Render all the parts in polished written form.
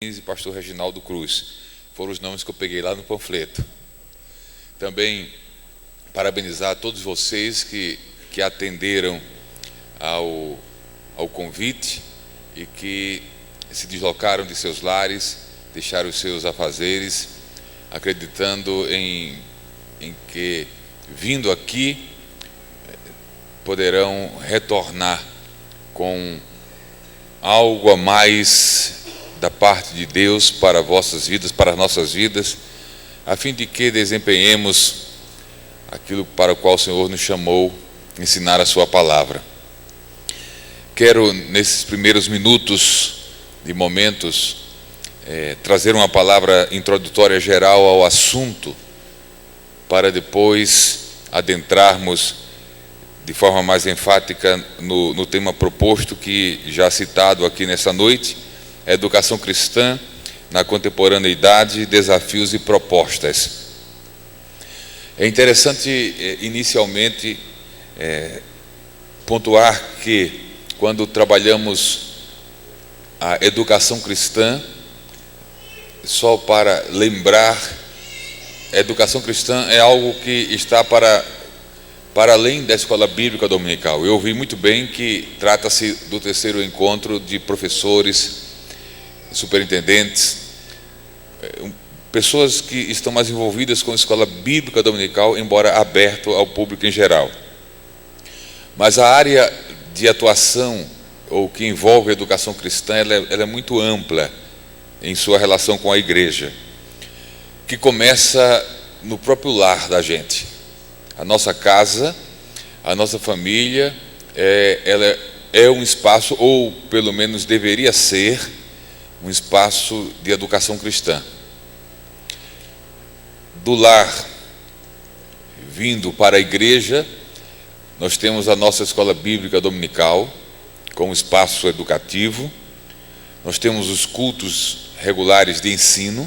e pastor Reginaldo Cruz. Foram os nomes que eu peguei lá no panfleto. Também parabenizar a todos vocês que atenderam ao convite e que se deslocaram de seus lares, deixaram os seus afazeres, acreditando em que, vindo aqui, poderão retornar com algo a mais da parte de Deus para vossas vidas, para as nossas vidas, a fim de que desempenhemos aquilo para o qual o Senhor nos chamou, ensinar a sua palavra. Quero, nesses primeiros minutos de momentos, trazer uma palavra introdutória geral ao assunto, para depois adentrarmos de forma mais enfática no tema proposto, que já citado aqui nessa noite, Educação Cristã na Contemporaneidade, Desafios e Propostas. É interessante, inicialmente, pontuar que, quando trabalhamos a educação cristã, só para lembrar, a educação cristã é algo que está para além da escola bíblica dominical. Eu ouvi muito bem que trata-se do terceiro encontro de professores, superintendentes, pessoas que estão mais envolvidas com a escola bíblica dominical, embora aberto ao público em geral. Mas a área de atuação, ou que envolve a educação cristã, ela é muito ampla em sua relação com a igreja, que começa no próprio lar da gente. A nossa casa, a nossa família, ela é um espaço, ou pelo menos deveria ser, um espaço de educação cristã. Do lar, vindo para a igreja, nós temos a nossa escola bíblica dominical, como espaço educativo. Nós temos os cultos regulares de ensino,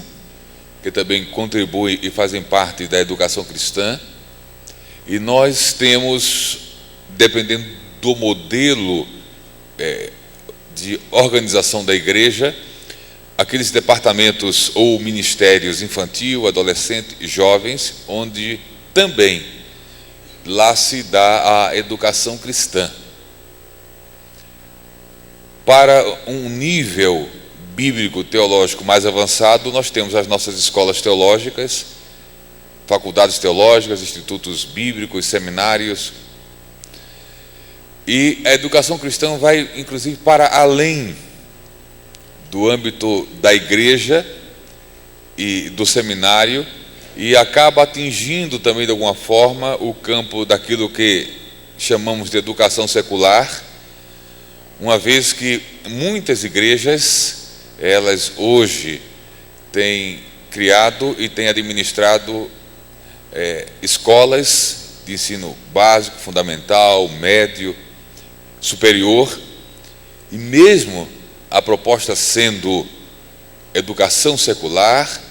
que também contribuem e fazem parte da educação cristã. E nós temos, dependendo do modelo de organização da igreja, aqueles departamentos ou ministérios infantil, adolescente e jovens, onde também lá se dá a educação cristã. Para um nível bíblico teológico mais avançado, nós temos as nossas escolas teológicas, faculdades teológicas, institutos bíblicos, seminários. E a educação cristã vai, inclusive, para além do âmbito da igreja e do seminário, e acaba atingindo também, de alguma forma, o campo daquilo que chamamos de educação secular, uma vez que muitas igrejas, elas hoje têm criado e têm administrado escolas de ensino básico, fundamental, médio, superior, e mesmo a proposta sendo educação secular,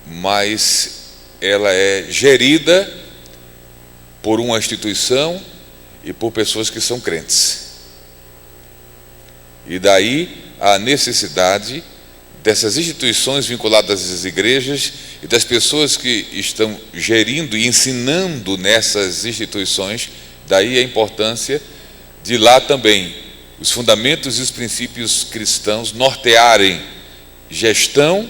mas ela é gerida por uma instituição e por pessoas que são crentes. E daí a necessidade dessas instituições vinculadas às igrejas e das pessoas que estão gerindo e ensinando nessas instituições, daí a importância de lá também os fundamentos e os princípios cristãos nortearem gestão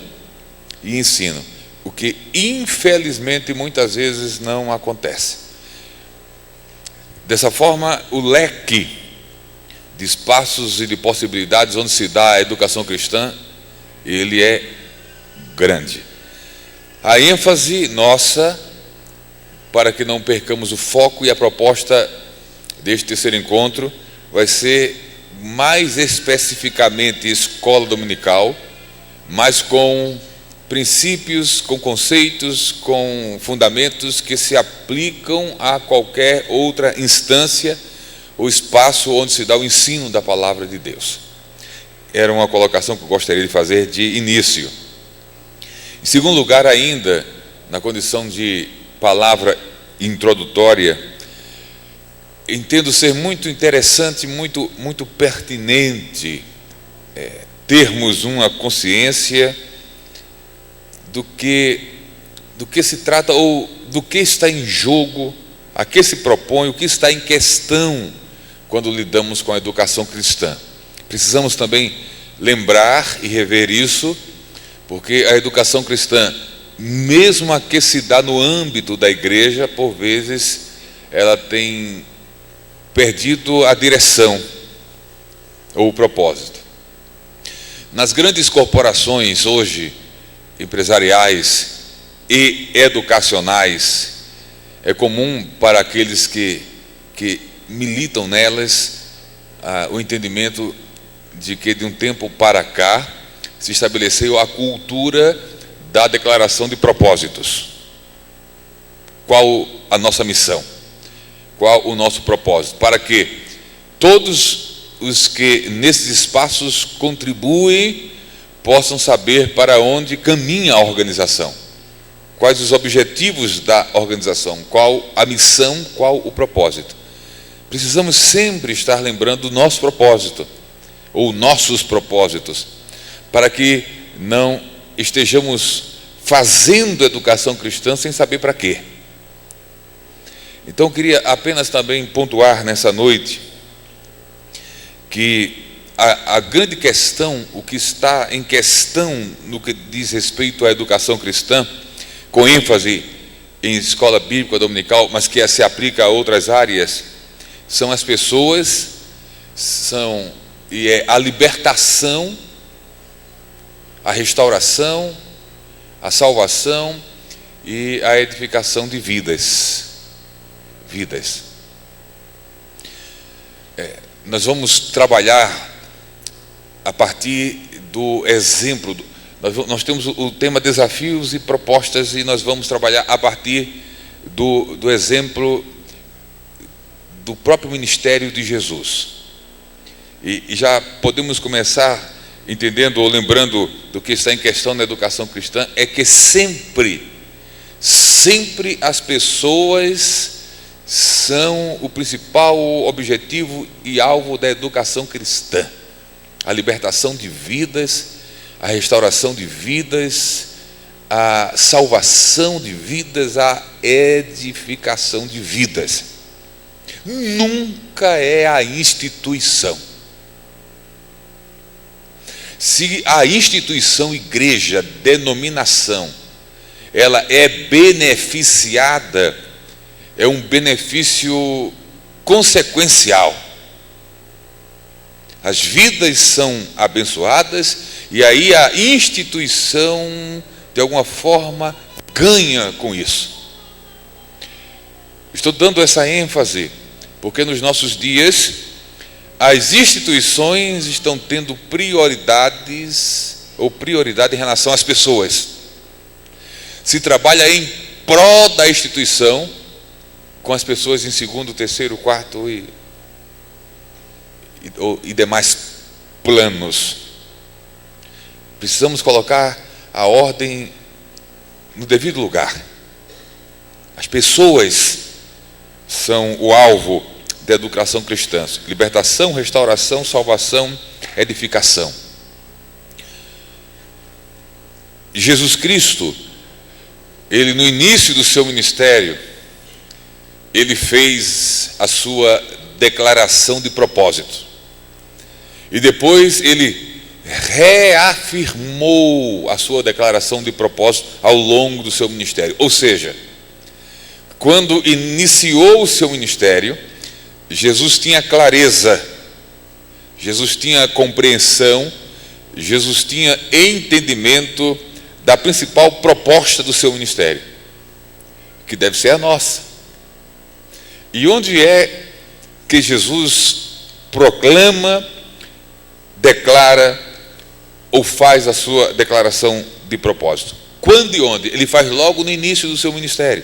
e ensino, o que infelizmente muitas vezes não acontece. Dessa forma, o leque de espaços e de possibilidades onde se dá a educação cristã, ele é grande. A ênfase nossa, para que não percamos o foco e a proposta deste terceiro encontro, vai ser mais especificamente escola dominical, mas com princípios, com conceitos, com fundamentos que se aplicam a qualquer outra instância ou espaço onde se dá o ensino da palavra de Deus. Era uma colocação que eu gostaria de fazer de início. Em segundo lugar, ainda, na condição de palavra introdutória, entendo ser muito interessante, muito pertinente termos uma consciência do que se trata, ou do que está em jogo, a que se propõe, o que está em questão quando lidamos com a educação cristã. Precisamos também lembrar e rever isso, porque a educação cristã, mesmo a que se dá no âmbito da igreja, por vezes ela tem perdido a direção ou o propósito. Nas grandes corporações hoje, empresariais e educacionais, é comum para aqueles que militam nelas o entendimento de que de um tempo para cá se estabeleceu a cultura da declaração de propósitos. Qual a nossa missão? Qual o nosso propósito? Para que todos os que nesses espaços contribuem possam saber para onde caminha a organização, quais os objetivos da organização, qual a missão, qual o propósito. Precisamos sempre estar lembrando do nosso propósito, ou nossos propósitos, para que não estejamos fazendo educação cristã sem saber para quê. Então eu queria apenas também pontuar nessa noite que a grande questão, o que está em questão no que diz respeito à educação cristã, com ênfase em escola bíblica dominical, mas que se aplica a outras áreas, são as pessoas, é a libertação, a restauração, a salvação e a edificação de vidas. Nós vamos trabalhar a partir do exemplo. Nós temos o tema desafios e propostas, e nós vamos trabalhar a partir do exemplo do próprio ministério de Jesus. E já podemos começar entendendo ou lembrando do que está em questão na educação cristã, é que sempre as pessoas são o principal objetivo e alvo da educação cristã. A libertação de vidas, a restauração de vidas, a salvação de vidas, a edificação de vidas. Nunca é a instituição. Se a instituição igreja, denominação, ela é beneficiada, é um benefício consequencial. As vidas são abençoadas e aí a instituição, de alguma forma, ganha com isso. Estou dando essa ênfase porque nos nossos dias as instituições estão tendo prioridade em relação às pessoas. Se trabalha em prol da instituição, com as pessoas em segundo, terceiro, quarto e demais planos. Precisamos colocar a ordem no devido lugar. As pessoas são o alvo da educação cristã: libertação, restauração, salvação, edificação. Jesus Cristo, ele no início do seu ministério, ele fez a sua declaração de propósito. E depois ele reafirmou a sua declaração de propósito ao longo do seu ministério. Ou seja, quando iniciou o seu ministério, Jesus tinha clareza, Jesus tinha compreensão, Jesus tinha entendimento da principal proposta do seu ministério, que deve ser a nossa. E onde é que Jesus proclama, declara ou faz a sua declaração de propósito? Quando e onde? Ele faz logo no início do seu ministério.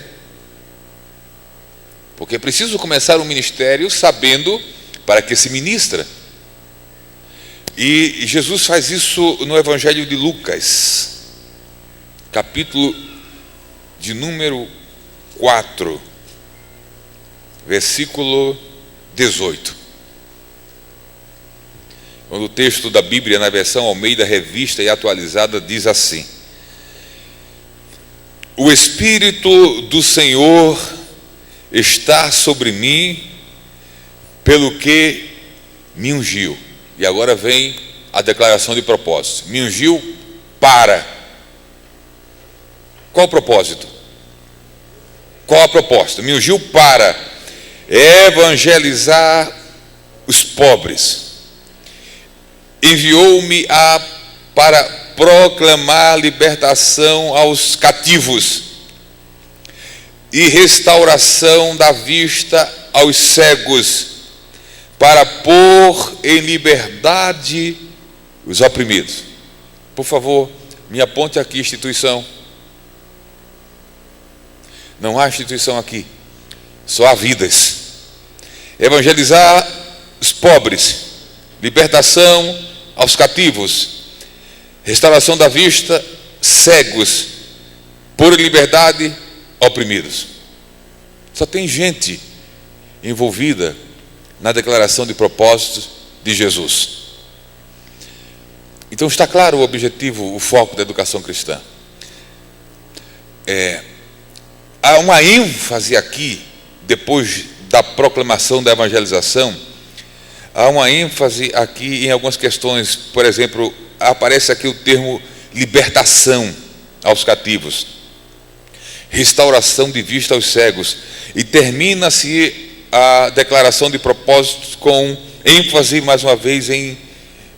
Porque é preciso começar um ministério sabendo para que se ministra. E Jesus faz isso no Evangelho de Lucas, capítulo de número 4, versículo 18. O texto da Bíblia na versão Almeida Revista e Atualizada diz assim: o Espírito do Senhor está sobre mim, pelo que me ungiu. E agora vem a declaração de propósito. Me ungiu para. Qual o propósito? Qual a proposta? Me ungiu para evangelizar os pobres. Enviou-me para proclamar libertação aos cativos e restauração da vista aos cegos, para pôr em liberdade os oprimidos. Por favor, me aponte aqui instituição. Não há instituição aqui, só há vidas. Evangelizar os pobres, libertação aos cativos, restauração da vista, cegos, pôr em liberdade oprimidos. Só tem gente envolvida na declaração de propósitos de Jesus. Então está claro o objetivo, o foco da educação cristã. Há uma ênfase aqui, depois da proclamação da evangelização, há uma ênfase aqui em algumas questões. Por exemplo, aparece aqui o termo libertação aos cativos, restauração de vista aos cegos, e termina-se a declaração de propósitos com ênfase mais uma vez em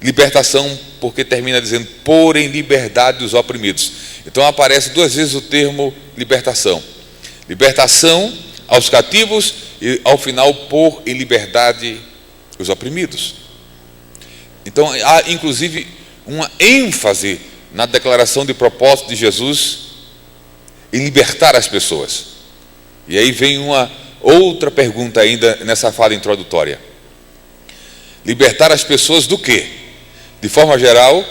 libertação, porque termina dizendo pôr em liberdade os oprimidos. Então aparece duas vezes o termo libertação aos cativos, e ao final pôr em liberdade os oprimidos. Então há inclusive uma ênfase na declaração de propósito de Jesus em libertar as pessoas. E aí vem uma outra pergunta ainda nessa fala introdutória: libertar as pessoas do quê? De forma geral,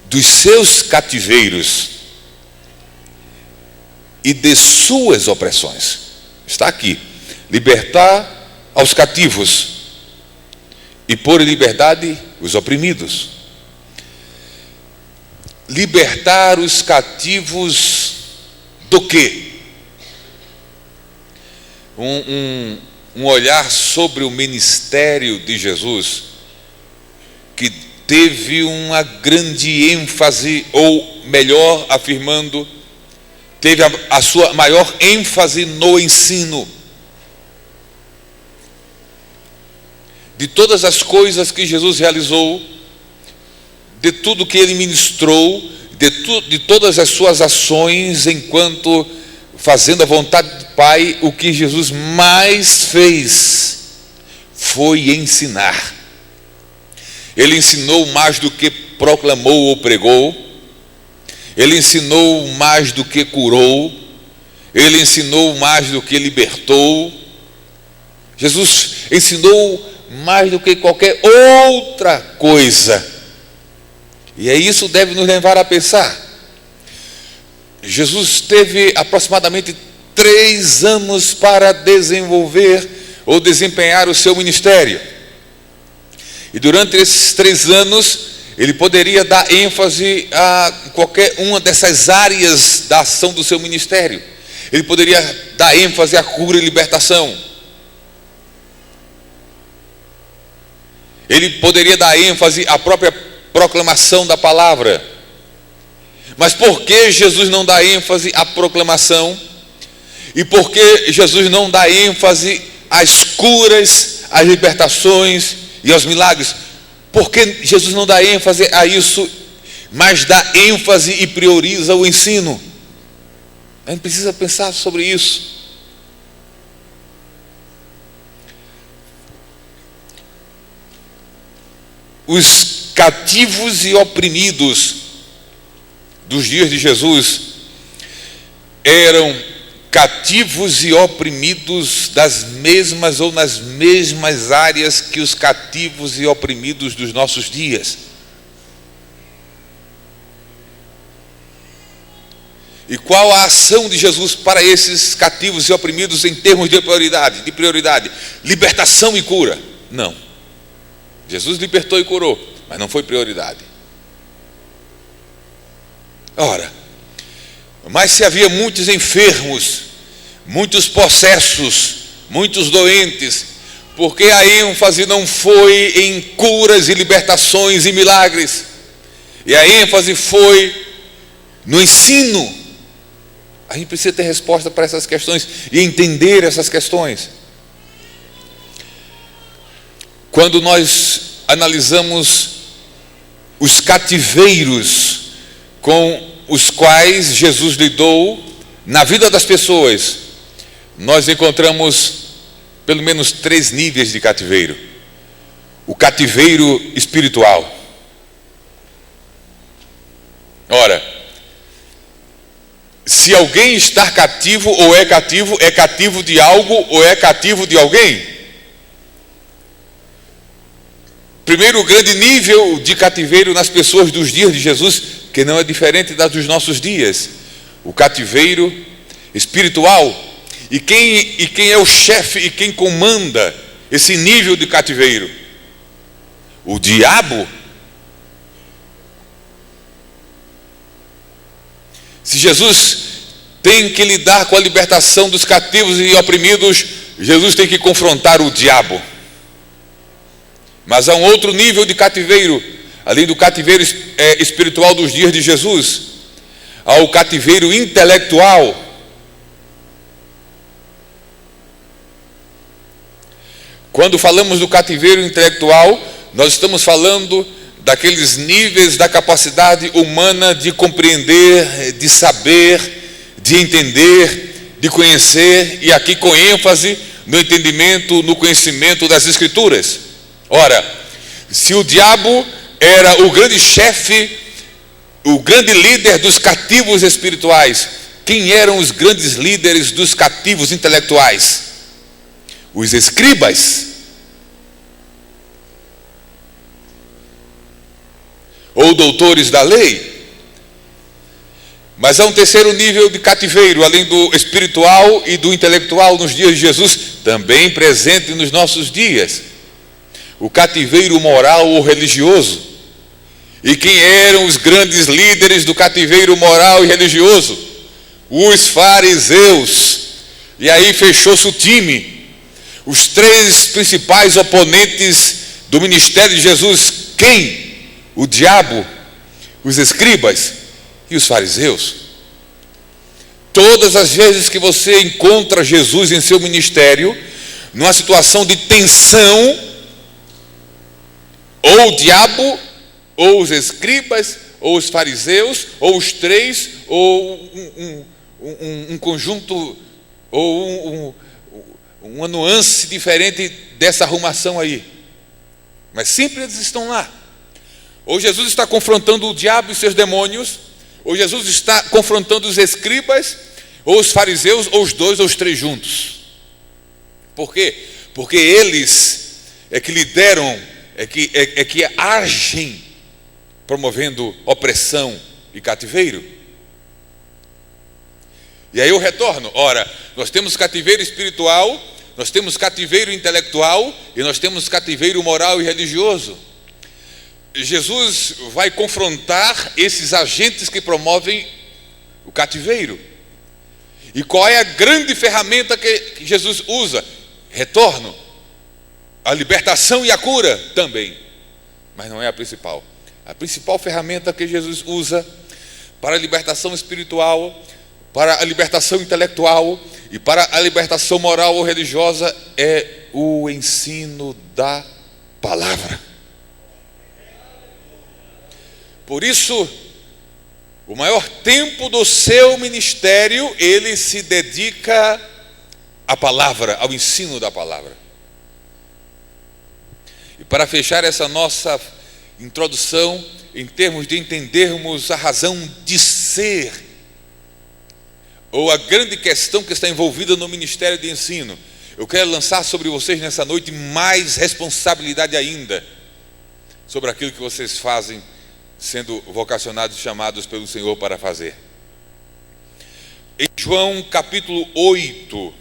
dos seus cativeiros e de suas opressões. Está aqui: libertar aos cativos e pôr em liberdade os oprimidos. Libertar os cativos do quê? Um olhar sobre o ministério de Jesus, que teve uma grande ênfase, ou melhor afirmando, teve a sua maior ênfase no ensino. De todas as coisas que Jesus realizou, de tudo que ele ministrou, de todas as suas ações enquanto fazendo a vontade do Pai, o que Jesus mais fez foi ensinar. Ele ensinou mais do que proclamou ou pregou. Ele ensinou mais do que curou. Ele ensinou mais do que libertou. Jesus ensinou mais do que qualquer outra coisa. E isso deve nos levar a pensar. Jesus teve aproximadamente 3 anos para desenvolver ou desempenhar o seu ministério. E durante esses 3 anos, ele poderia dar ênfase a qualquer uma dessas áreas da ação do seu ministério. Ele poderia dar ênfase à cura e libertação. Ele poderia dar ênfase à própria proclamação da palavra. Mas por que Jesus não dá ênfase à proclamação? E por que Jesus não dá ênfase às curas, às libertações e aos milagres? Por que Jesus não dá ênfase a isso, mas dá ênfase e prioriza o ensino? A gente precisa pensar sobre isso. Os cativos e oprimidos dos dias de Jesus eram cativos e oprimidos das mesmas ou nas mesmas áreas que os cativos e oprimidos dos nossos dias. E qual a ação de Jesus para esses cativos e oprimidos em termos de prioridade? Libertação e cura? Não. Jesus libertou e curou, mas não foi prioridade. Ora, mas se havia muitos enfermos, muitos possessos, muitos doentes, porque a ênfase não foi em curas e libertações e milagres, e a ênfase foi no ensino. A gente precisa ter resposta para essas questões e entender essas questões. Quando nós analisamos os cativeiros com os quais Jesus lidou na vida das pessoas, nós encontramos pelo menos 3 níveis de cativeiro. O cativeiro espiritual. Ora, se alguém está cativo ou é cativo de algo ou é cativo de alguém? Primeiro grande nível de cativeiro nas pessoas dos dias de Jesus, que não é diferente das dos nossos dias, o cativeiro espiritual. E quem é o chefe e quem comanda esse nível de cativeiro? O diabo. Se Jesus tem que lidar com a libertação dos cativos e oprimidos, Jesus tem que confrontar o diabo. Mas há um outro nível de cativeiro, além do cativeiro espiritual dos dias de Jesus, há o cativeiro intelectual. Quando falamos do cativeiro intelectual, nós estamos falando daqueles níveis da capacidade humana de compreender, de saber, de entender, de conhecer, e aqui com ênfase no entendimento, no conhecimento das Escrituras. Ora, se o diabo era o grande chefe, o grande líder dos cativos espirituais, quem eram os grandes líderes dos cativos intelectuais? Os escribas. Ou doutores da lei. Mas há um terceiro nível de cativeiro, além do espiritual e do intelectual nos dias de Jesus, também presente nos nossos dias: o cativeiro moral ou religioso. E quem eram os grandes líderes do cativeiro moral e religioso? Os fariseus. E aí fechou-se o time. Os 3 principais oponentes do ministério de Jesus: quem? O diabo, os escribas e os fariseus. Todas as vezes que você encontra Jesus em seu ministério, numa situação de tensão, ou o diabo, ou os escribas, ou os fariseus, ou os 3, ou um conjunto, ou uma nuance diferente dessa arrumação aí. Mas sempre eles estão lá. Ou Jesus está confrontando o diabo e seus demônios, ou Jesus está confrontando os escribas, ou os fariseus, ou os 2 ou os 3 juntos. Por quê? Porque eles é que lideram, é que agem promovendo opressão e cativeiro. E aí eu retorno. Ora, nós temos cativeiro espiritual, nós temos cativeiro intelectual e nós temos cativeiro moral e religioso. Jesus vai confrontar esses agentes que promovem o cativeiro. E qual é a grande ferramenta que Jesus usa? Retorno. A libertação e a cura também. Mas não é a principal. A principal ferramenta que Jesus usa para a libertação espiritual, para a libertação intelectual e para a libertação moral ou religiosa é o ensino da palavra. Por isso, o maior tempo do seu ministério, ele se dedica à palavra, ao ensino da palavra. E para fechar essa nossa introdução, em termos de entendermos a razão de ser, ou a grande questão que está envolvida no ministério de ensino, eu quero lançar sobre vocês nessa noite mais responsabilidade ainda, sobre aquilo que vocês fazem, sendo vocacionados e chamados pelo Senhor para fazer. Em João capítulo 8,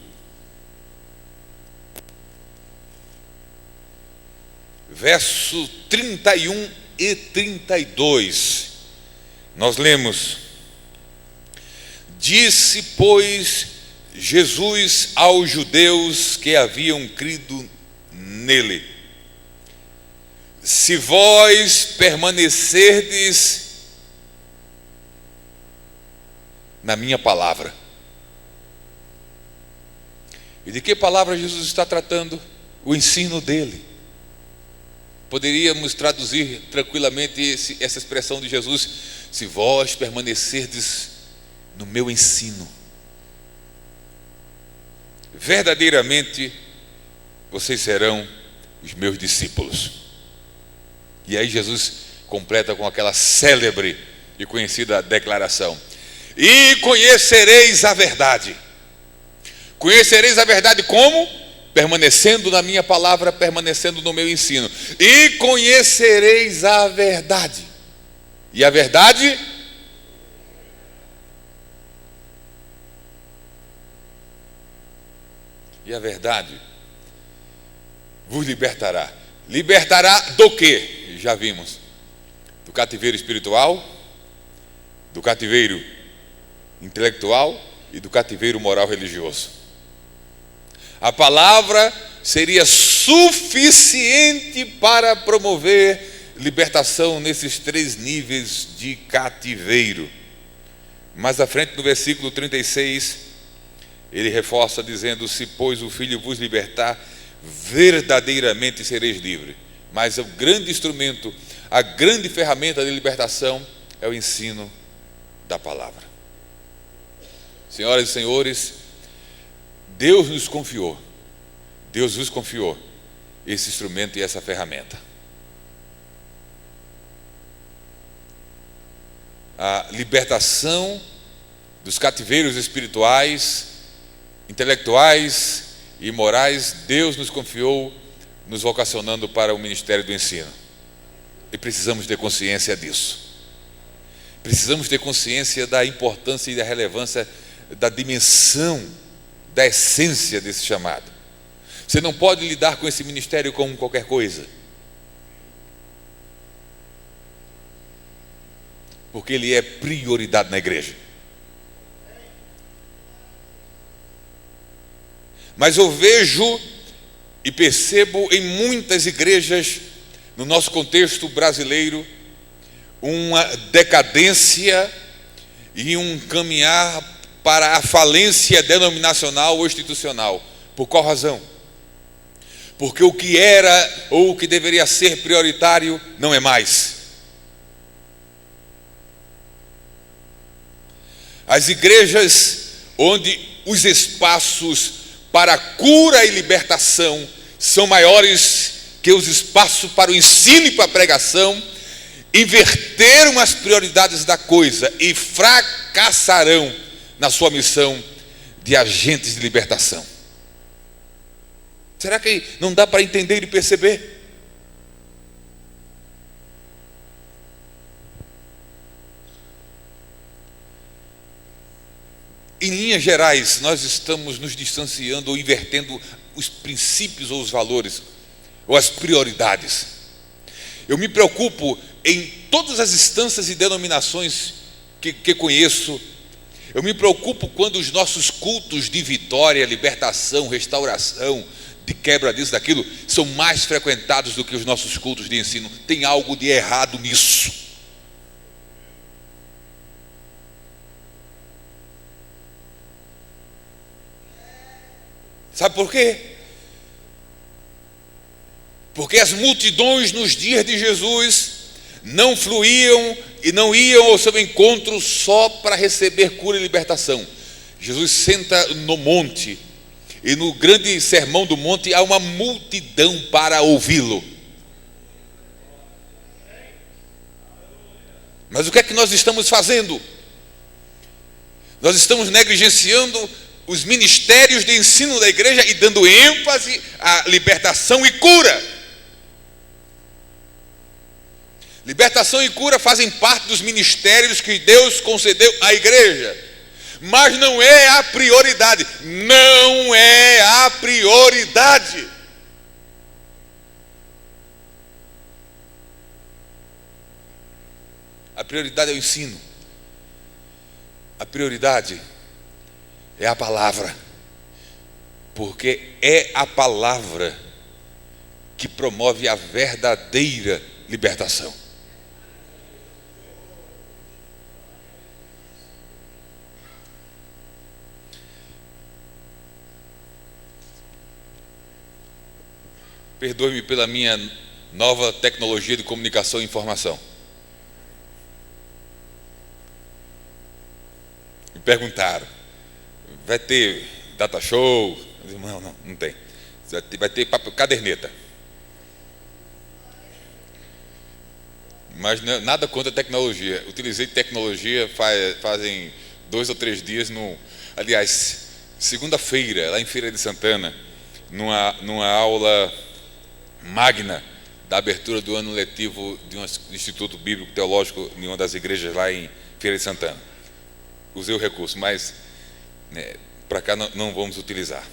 verso 31 e 32. Nós lemos: Disse, pois, Jesus aos judeus que haviam crido nele: Se vós permanecerdes na minha palavra. E de que palavra Jesus está tratando? O ensino dele. Poderíamos traduzir tranquilamente essa expressão de Jesus: se vós permanecerdes no meu ensino, verdadeiramente vocês serão os meus discípulos. E aí Jesus completa com aquela célebre e conhecida declaração: e conhecereis a verdade. Conhecereis a verdade como? Permanecendo na minha palavra, permanecendo no meu ensino. E conhecereis a verdade. E a verdade? E a verdade vos libertará. Libertará do quê? Já vimos. Do cativeiro espiritual, do cativeiro intelectual e do cativeiro moral religioso. A palavra seria suficiente para promover libertação nesses três níveis de cativeiro. Mais à frente, no versículo 36, ele reforça dizendo: se pois o Filho vos libertar, verdadeiramente sereis livres. Mas o grande instrumento, a grande ferramenta de libertação é o ensino da palavra. Senhoras e senhores, Deus nos confiou, Deus vos confiou esse instrumento e essa ferramenta. A libertação dos cativeiros espirituais, intelectuais e morais, Deus nos confiou, nos vocacionando para o ministério do ensino. E precisamos ter consciência disso. Precisamos ter consciência da importância e da relevância, da dimensão, da essência desse chamado. Você não pode lidar com esse ministério como qualquer coisa, porque ele é prioridade na igreja. Mas eu vejo e percebo em muitas igrejas, no nosso contexto brasileiro, uma decadência e um caminhar para a falência denominacional ou institucional. Por qual razão? Porque o que era ou o que deveria ser prioritário não é mais. As igrejas onde os espaços para a cura e libertação são maiores que os espaços para o ensino e para a pregação, inverteram as prioridades da coisa e fracassarão na sua missão de agentes de libertação. Será que não dá para entender e perceber? Em linhas gerais, nós estamos nos distanciando ou invertendo os princípios ou os valores, ou as prioridades. Eu me preocupo em todas as instâncias e denominações que conheço. Eu me preocupo quando os nossos cultos de vitória, libertação, restauração, de quebra disso, daquilo, são mais frequentados do que os nossos cultos de ensino. Tem algo de errado nisso. Sabe por quê? Porque as multidões nos dias de Jesus não fluíam e não iam ao seu encontro só para receber cura e libertação. Jesus senta no monte e no grande sermão do monte há uma multidão para ouvi-lo. Mas o que é que nós estamos fazendo? Nós estamos negligenciando os ministérios de ensino da igreja e dando ênfase à libertação e cura. Libertação e cura fazem parte dos ministérios que Deus concedeu à igreja, mas não é a prioridade. Não é a prioridade. A prioridade é o ensino. A prioridade é a palavra, porque é a palavra que promove a verdadeira libertação. Perdoe-me pela minha nova tecnologia de comunicação e informação. Me perguntaram, vai ter data show? Eu disse, não tem. Vai ter caderneta. Mas nada contra a tecnologia. Utilizei tecnologia fazem 2 ou 3 dias. Aliás, segunda-feira, lá em Feira de Santana, numa aula magna da abertura do ano letivo de um Instituto Bíblico Teológico em uma das igrejas lá em Feira de Santana. Usei o recurso, mas para cá não vamos utilizar.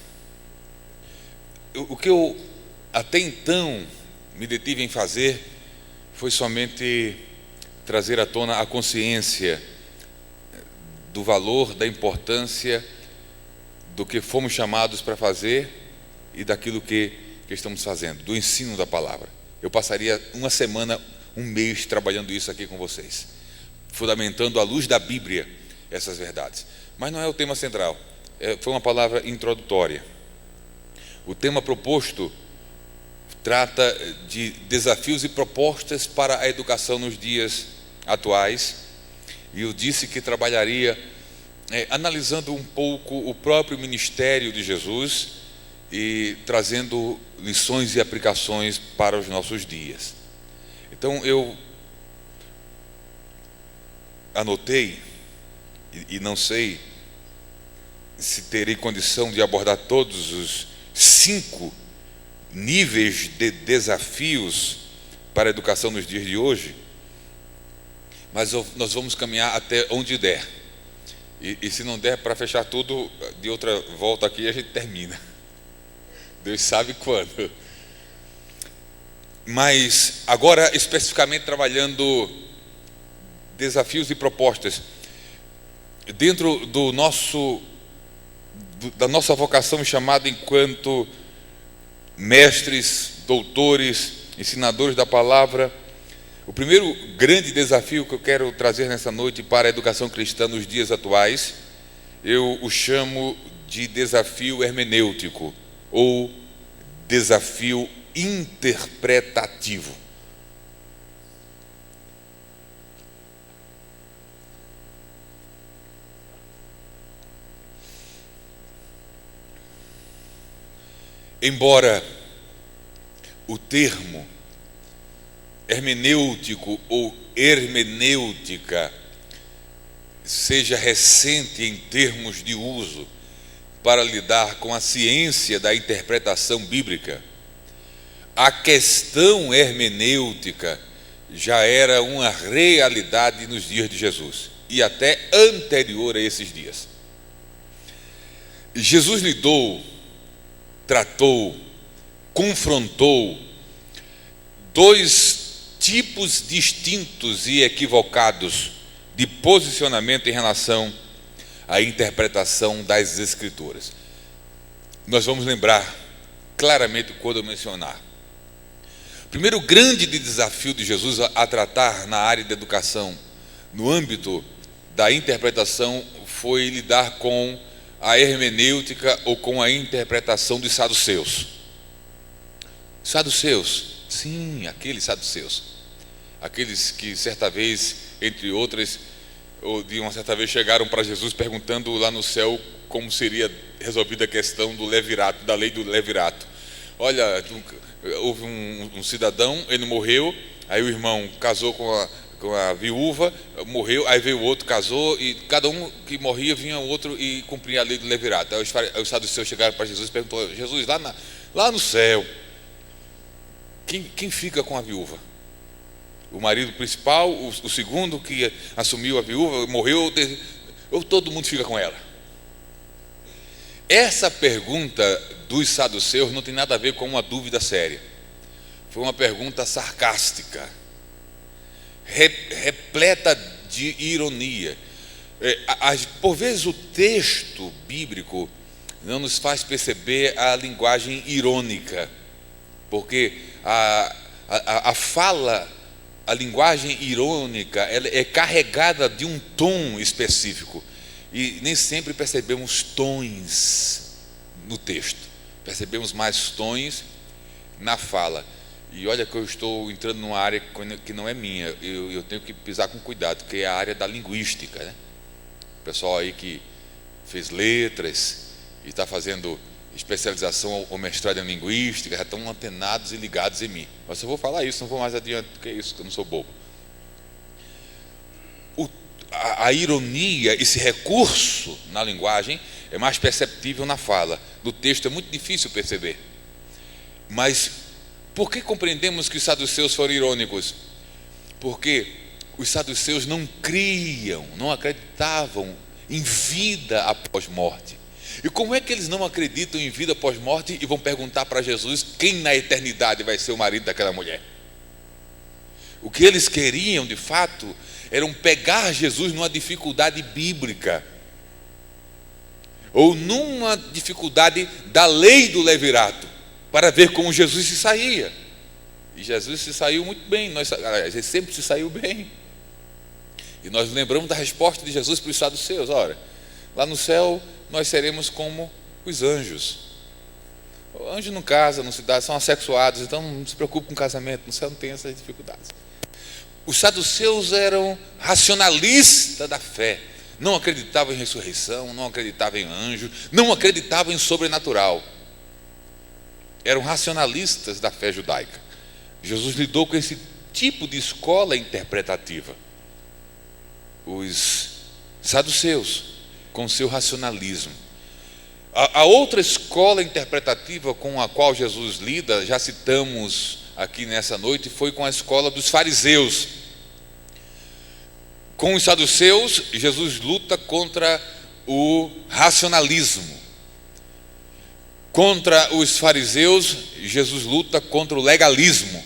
O que eu até então me detive em fazer foi somente trazer à tona a consciência do valor, da importância do que fomos chamados para fazer e daquilo que estamos fazendo, do ensino da palavra. Eu passaria uma semana, um mês trabalhando isso aqui com vocês, fundamentando à luz da Bíblia essas verdades. Mas não é o tema central, foi uma palavra introdutória. O tema proposto trata de desafios e propostas para a educação nos dias atuais, e eu disse que trabalharia analisando um pouco o próprio ministério de Jesus e trazendo lições e aplicações para os nossos dias. Então eu anotei, e não sei se terei condição de abordar todos os 5 níveis de desafios para a educação nos dias de hoje, mas nós vamos caminhar até onde der, e se não der para fechar tudo, de outra volta aqui a gente termina, Deus sabe quando. Mas agora especificamente trabalhando desafios e propostas dentro da nossa vocação chamada enquanto mestres, doutores, ensinadores da palavra. O primeiro grande desafio que eu quero trazer nessa noite para a educação cristã nos dias atuais, eu o chamo de desafio hermenêutico ou desafio interpretativo. Embora o termo hermenêutico ou hermenêutica seja recente em termos de uso para lidar com a ciência da interpretação bíblica, a questão hermenêutica já era uma realidade nos dias de Jesus e até anterior a esses dias. Jesus lidou, tratou, confrontou 2 tipos distintos e equivocados de posicionamento em relação à interpretação das Escrituras. Nós vamos lembrar claramente quando eu mencionar. O primeiro grande desafio de Jesus a tratar na área da educação, no âmbito da interpretação, foi lidar com a hermenêutica ou com a interpretação dos saduceus. Saduceus, sim, aqueles saduceus, aqueles que certa vez, entre outras, ou de uma certa vez chegaram para Jesus perguntando lá no céu como seria resolvida a questão do levirato, da lei do levirato. Olha, houve um cidadão, ele morreu, aí o irmão casou com a viúva, morreu, aí veio o outro, casou, e cada um que morria vinha o outro e cumpria a lei do levirato. Aí os saduceus chegaram para Jesus e perguntou: Jesus, lá no céu, quem fica com a viúva? O marido principal, o segundo que assumiu a viúva, morreu, ou todo mundo fica com ela? Essa pergunta dos saduceus não tem nada a ver com uma dúvida séria. Foi uma pergunta sarcástica, repleta de ironia. Por vezes o texto bíblico não nos faz perceber a linguagem irônica, porque a fala, a linguagem irônica, ela é carregada de um tom específico, e nem sempre percebemos tons no texto, percebemos mais tons na fala. E olha que eu estou entrando numa área que não é minha, eu tenho que pisar com cuidado, que é a área da linguística, né? O pessoal aí que fez letras e está fazendo especialização ou mestrado em linguística já estão antenados e ligados em mim. Mas eu vou falar isso, não vou mais adiante do que isso, que eu não sou bobo. A ironia, esse recurso na linguagem, é mais perceptível na fala. No texto é muito difícil perceber. Mas por que compreendemos que os saduceus foram irônicos? Porque os saduceus não criam, não acreditavam em vida após morte. E como é que eles não acreditam em vida após morte e vão perguntar para Jesus quem na eternidade vai ser o marido daquela mulher? O que eles queriam, de fato, era pegar Jesus numa dificuldade bíblica, ou numa dificuldade da lei do levirato, para ver como Jesus se saía. E Jesus se saiu muito bem, ele sempre se saiu bem. E nós lembramos da resposta de Jesus para os saduceus: ora, lá no céu nós seremos como os anjos. O anjo não casa, não se dá, são assexuados, então não se preocupe com casamento, no céu não tem essas dificuldades. Os saduceus eram racionalistas da fé, não acreditavam em ressurreição, não acreditavam em anjo, não acreditavam em sobrenatural. Eram racionalistas da fé judaica. Jesus lidou com esse tipo de escola interpretativa. Os saduceus, com seu racionalismo. A outra escola interpretativa com a qual Jesus lida, já citamos aqui nessa noite, foi com a escola dos fariseus. Com os saduceus, Jesus luta contra o racionalismo. Contra os fariseus, Jesus luta contra o legalismo.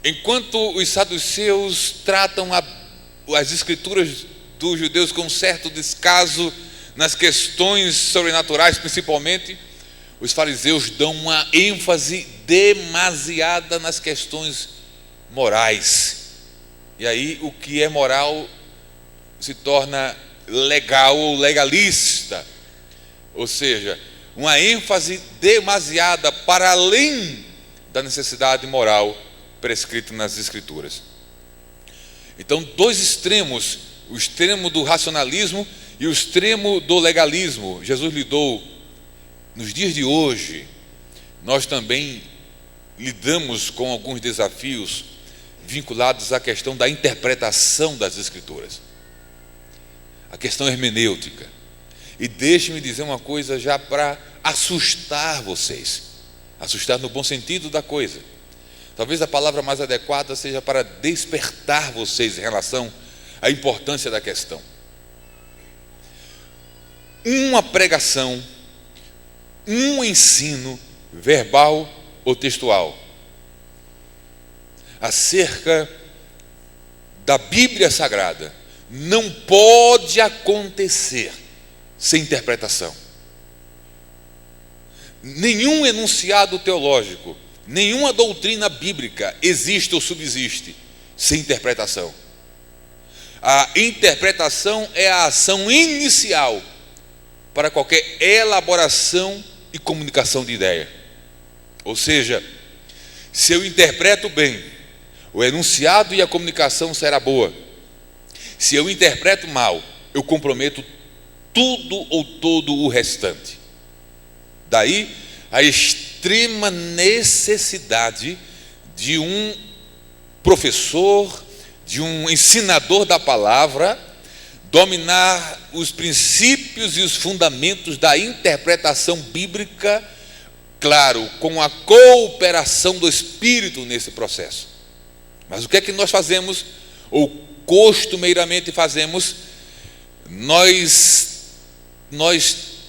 Enquanto os saduceus tratam as escrituras dos judeus com um certo descaso nas questões sobrenaturais, principalmente, os fariseus dão uma ênfase demasiada nas questões morais. E aí o que é moral se torna legal ou legalista, ou seja, uma ênfase demasiada para além da necessidade moral prescrita nas Escrituras. Então, dois extremos, o extremo do racionalismo e o extremo do legalismo, Jesus lidou. Nos dias de hoje, nós também lidamos com alguns desafios vinculados à questão da interpretação das Escrituras, a questão hermenêutica. E deixe-me dizer uma coisa já para assustar vocês, assustar no bom sentido da coisa. Talvez a palavra mais adequada seja para despertar vocês em relação à importância da questão. Uma pregação, um ensino verbal ou textual acerca da Bíblia Sagrada não pode acontecer sem interpretação. Nenhum enunciado teológico, nenhuma doutrina bíblica existe ou subsiste sem interpretação. A interpretação é a ação inicial para qualquer elaboração e comunicação de ideia. Ou seja, se eu interpreto bem, o enunciado e a comunicação será boa. Se eu interpreto mal, eu comprometo tudo ou todo o restante. Daí a extrema necessidade de um professor, de um ensinador da palavra, dominar os princípios e os fundamentos da interpretação bíblica, claro, com a cooperação do Espírito nesse processo. Mas o que é que nós fazemos, ou costumeiramente fazemos? Nós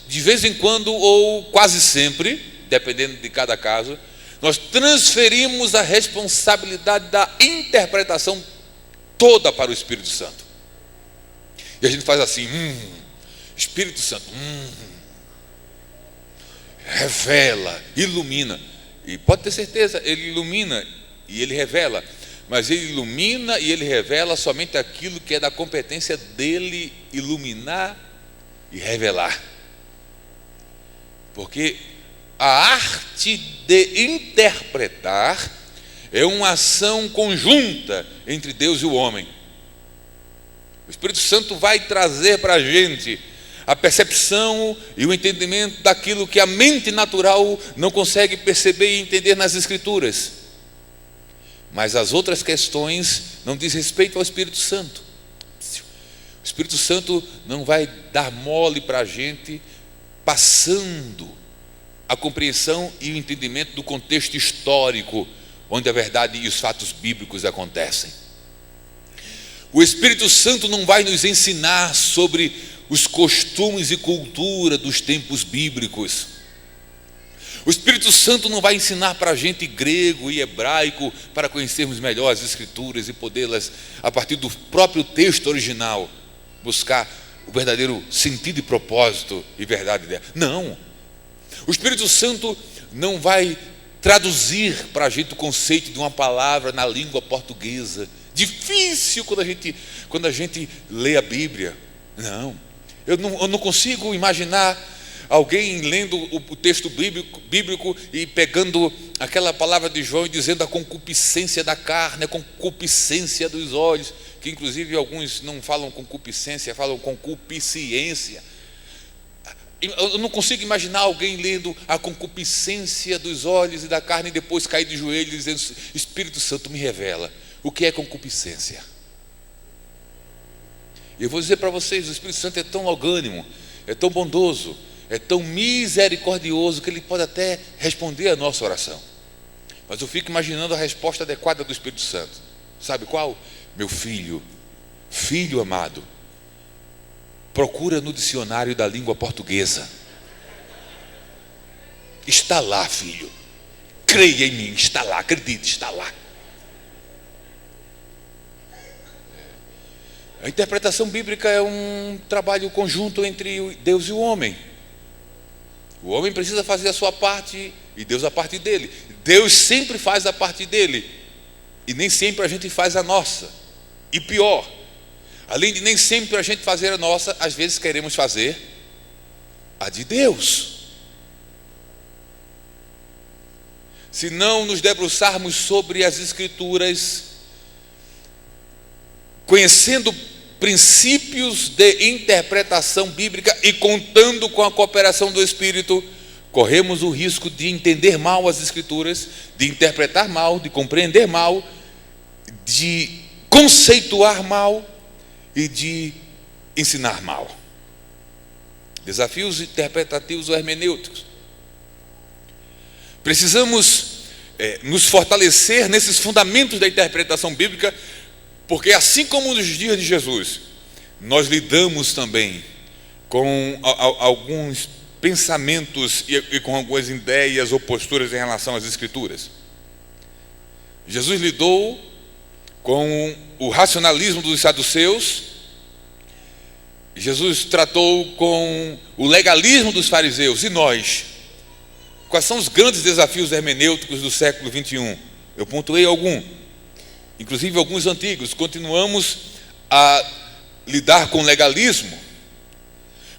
de vez em quando, ou quase sempre, dependendo de cada caso, nós transferimos a responsabilidade da interpretação toda para o Espírito Santo. E a gente faz assim, Espírito Santo, revela, ilumina. E pode ter certeza, Ele ilumina e Ele revela. Mas Ele ilumina e Ele revela somente aquilo que é da competência dEle iluminar e revelar. Porque a arte de interpretar é uma ação conjunta entre Deus e o homem. O Espírito Santo vai trazer para a gente a percepção e o entendimento daquilo que a mente natural não consegue perceber e entender nas Escrituras. Mas as outras questões não diz respeito ao Espírito Santo. O Espírito Santo não vai dar mole para a gente, passando a compreensão e o entendimento do contexto histórico onde a verdade e os fatos bíblicos acontecem. O Espírito Santo não vai nos ensinar sobre os costumes e cultura dos tempos bíblicos. O Espírito Santo não vai ensinar para a gente grego e hebraico para conhecermos melhor as Escrituras e podê-las, a partir do próprio texto original, buscar o verdadeiro sentido e propósito e verdade dela. Não. O Espírito Santo não vai traduzir para a gente o conceito de uma palavra na língua portuguesa. Difícil quando a gente lê a Bíblia. Não. Eu não consigo imaginar alguém lendo o texto bíblico e pegando aquela palavra de João e dizendo a concupiscência da carne, a concupiscência dos olhos, que inclusive alguns não falam concupiscência, falam concupisciência. Eu não consigo imaginar alguém lendo a concupiscência dos olhos e da carne e depois cair de joelhos dizendo: Espírito Santo, me revela o que é concupiscência. E eu vou dizer para vocês, o Espírito Santo é tão longânimo, é tão bondoso, é tão misericordioso que Ele pode até responder a nossa oração. Mas eu fico imaginando a resposta adequada do Espírito Santo. Sabe qual? Meu filho, filho amado, procura no dicionário da língua portuguesa. Está lá, filho. Creia em mim, está lá, acredite, está lá. A interpretação bíblica é um trabalho conjunto entre Deus e o homem. O homem precisa fazer a sua parte e Deus a parte dele. Deus sempre faz a parte dele e nem sempre a gente faz a nossa. E pior, além de nem sempre a gente fazer a nossa, às vezes queremos fazer a de Deus. Se não nos debruçarmos sobre as Escrituras, conhecendo princípios de interpretação bíblica e contando com a cooperação do Espírito, corremos o risco de entender mal as Escrituras, de interpretar mal, de compreender mal, de conceituar mal e de ensinar mal. Desafios interpretativos ou hermenêuticos. Precisamos nos fortalecer nesses fundamentos da interpretação bíblica, porque assim como nos dias de Jesus, nós lidamos também com alguns pensamentos e com algumas ideias ou posturas em relação às Escrituras. Jesus lidou com o racionalismo dos saduceus, Jesus tratou com o legalismo dos fariseus. E nós? Quais são os grandes desafios hermenêuticos do século 21? Eu pontuei algum, inclusive alguns antigos. Continuamos a lidar com legalismo,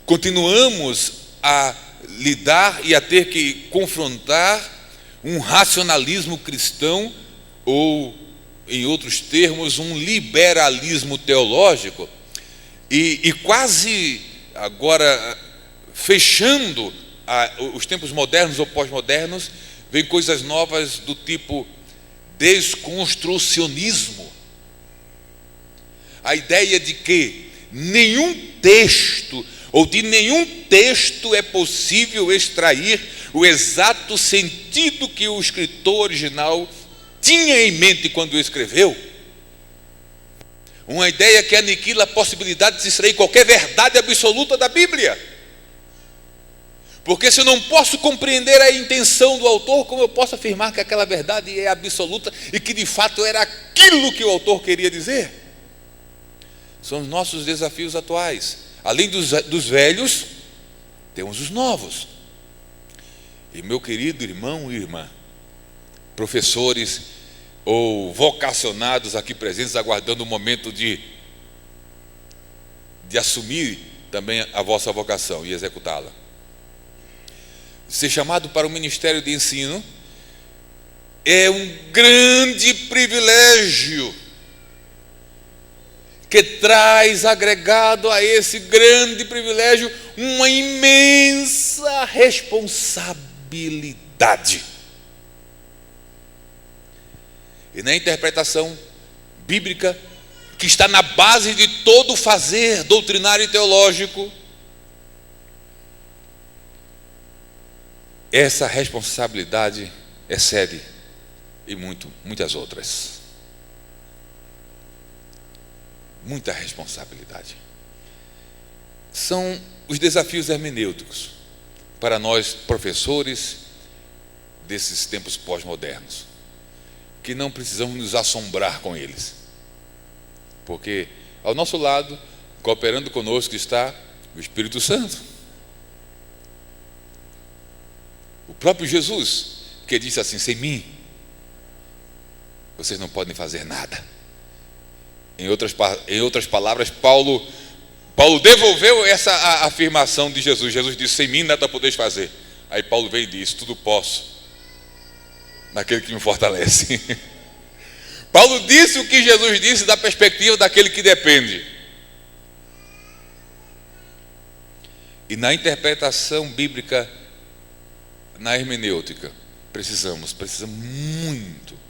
continuamos a lidar e a ter que confrontar um racionalismo cristão, ou, em outros termos, um liberalismo teológico, e quase agora fechando os tempos modernos ou pós-modernos, vem coisas novas do tipo desconstrucionismo. A ideia de que nenhum texto ou de nenhum texto é possível extrair o exato sentido que o escritor original tinha em mente quando escreveu. Uma ideia que aniquila a possibilidade de se extrair qualquer verdade absoluta da Bíblia. Porque se eu não posso compreender a intenção do autor, como eu posso afirmar que aquela verdade é absoluta e que de fato era aquilo que o autor queria dizer? São os nossos desafios atuais. Além dos velhos, temos os novos. E meu querido irmão e irmã, professores ou vocacionados aqui presentes, aguardando o momento de assumir também a vossa vocação e executá-la. Ser chamado para o ministério de ensino é um grande privilégio que traz agregado a esse grande privilégio uma imensa responsabilidade. E na interpretação bíblica, que está na base de todo o fazer doutrinário e teológico, essa responsabilidade excede e muitas outras. Muita responsabilidade. São os desafios hermenêuticos para nós, professores desses tempos pós-modernos, que não precisamos nos assombrar com eles, porque ao nosso lado, cooperando conosco, está o Espírito Santo, o próprio Jesus, que disse assim: sem mim vocês não podem fazer nada. Em outras palavras, Paulo devolveu essa afirmação de Jesus. Jesus disse: sem mim nada podeis fazer. Aí Paulo vem e diz: tudo posso naquele que me fortalece. Paulo disse o que Jesus disse da perspectiva daquele que depende. E na interpretação bíblica, na hermenêutica, precisamos muito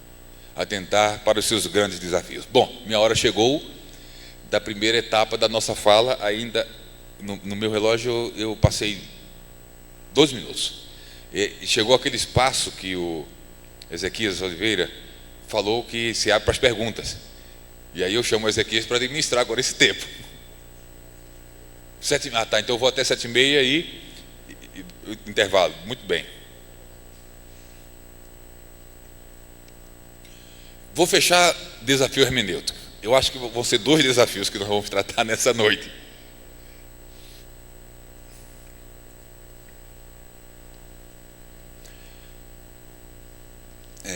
atentar para os seus grandes desafios. Bom, minha hora chegou da primeira etapa da nossa fala. Ainda no meu relógio eu passei 2 minutos. E chegou aquele espaço que o Ezequias Oliveira falou que se abre para as perguntas. E aí eu chamo o Ezequias para administrar agora esse tempo. Tá, então eu vou até 7h30 e intervalo. Muito bem. Vou fechar desafio hermenêutico. Eu acho que vão ser 2 desafios que nós vamos tratar nessa noite.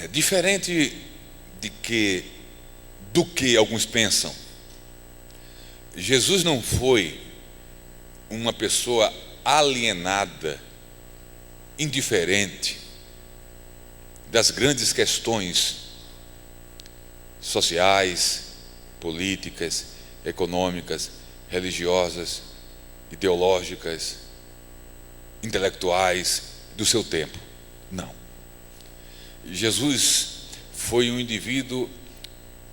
Diferente do que alguns pensam, Jesus não foi uma pessoa alienada, indiferente das grandes questões sociais, políticas, econômicas, religiosas, ideológicas, intelectuais do seu tempo. Não. Jesus foi um indivíduo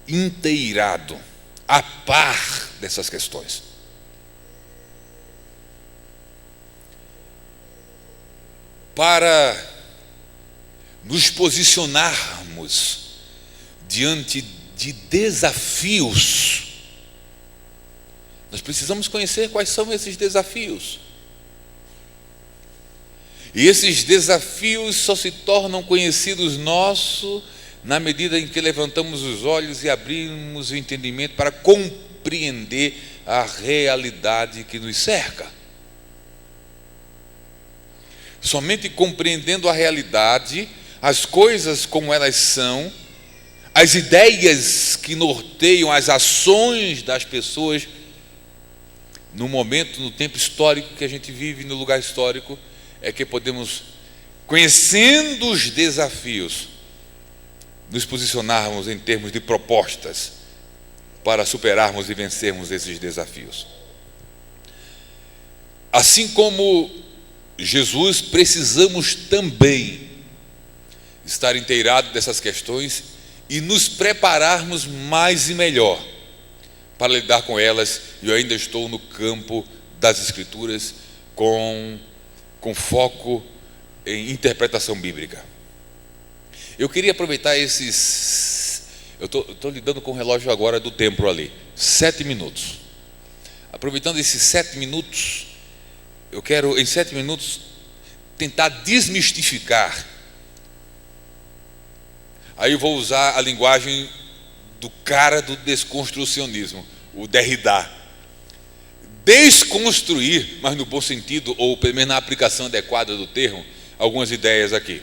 inteirado, a par dessas questões. Para nos posicionarmos diante de desafios, nós precisamos conhecer quais são esses desafios. E esses desafios só se tornam conhecidos na medida em que levantamos os olhos e abrimos o entendimento para compreender a realidade que nos cerca. Somente compreendendo a realidade, as coisas como elas são, as ideias que norteiam as ações das pessoas no momento, no tempo histórico que a gente vive, no lugar histórico, é que podemos, conhecendo os desafios, nos posicionarmos em termos de propostas para superarmos e vencermos esses desafios. Assim como Jesus, precisamos também estar inteirados dessas questões e nos prepararmos mais e melhor para lidar com elas. E eu ainda estou no campo das Escrituras com foco em interpretação bíblica. Eu queria aproveitar eu estou lidando com o relógio agora do templo ali, 7 minutos. Aproveitando esses 7 minutos, eu quero em 7 minutos tentar desmistificar. Aí eu vou usar a linguagem do cara do desconstrucionismo, o Derrida. desconstruir, mas no bom sentido, ou pelo menos na aplicação adequada do termo, algumas ideias aqui.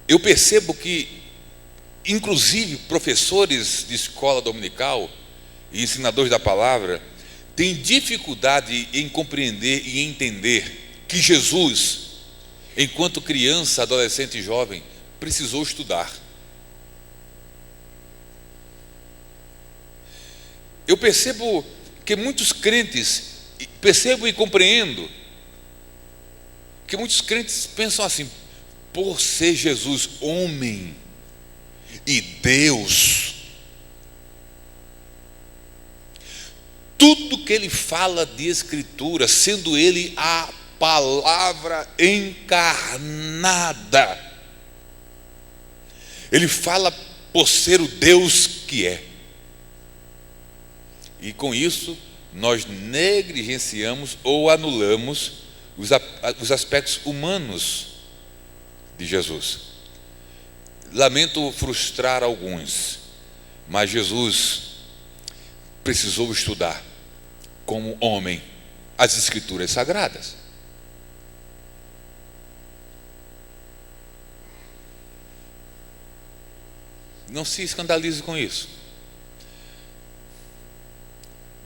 Eu percebo que, inclusive, professores de escola dominical e ensinadores da palavra têm dificuldade em compreender e entender que Jesus, enquanto criança, adolescente e jovem, precisou estudar. Eu percebo que muitos crentes, percebo e compreendo, que muitos crentes pensam assim: por ser Jesus homem e Deus, tudo que ele fala de Escritura, sendo ele a palavra encarnada, ele fala por ser o Deus que é. E com isso nós negligenciamos ou anulamos os aspectos humanos de Jesus. Lamento frustrar alguns, mas Jesus precisou estudar como homem as Escrituras Sagradas. Não se escandalize com isso.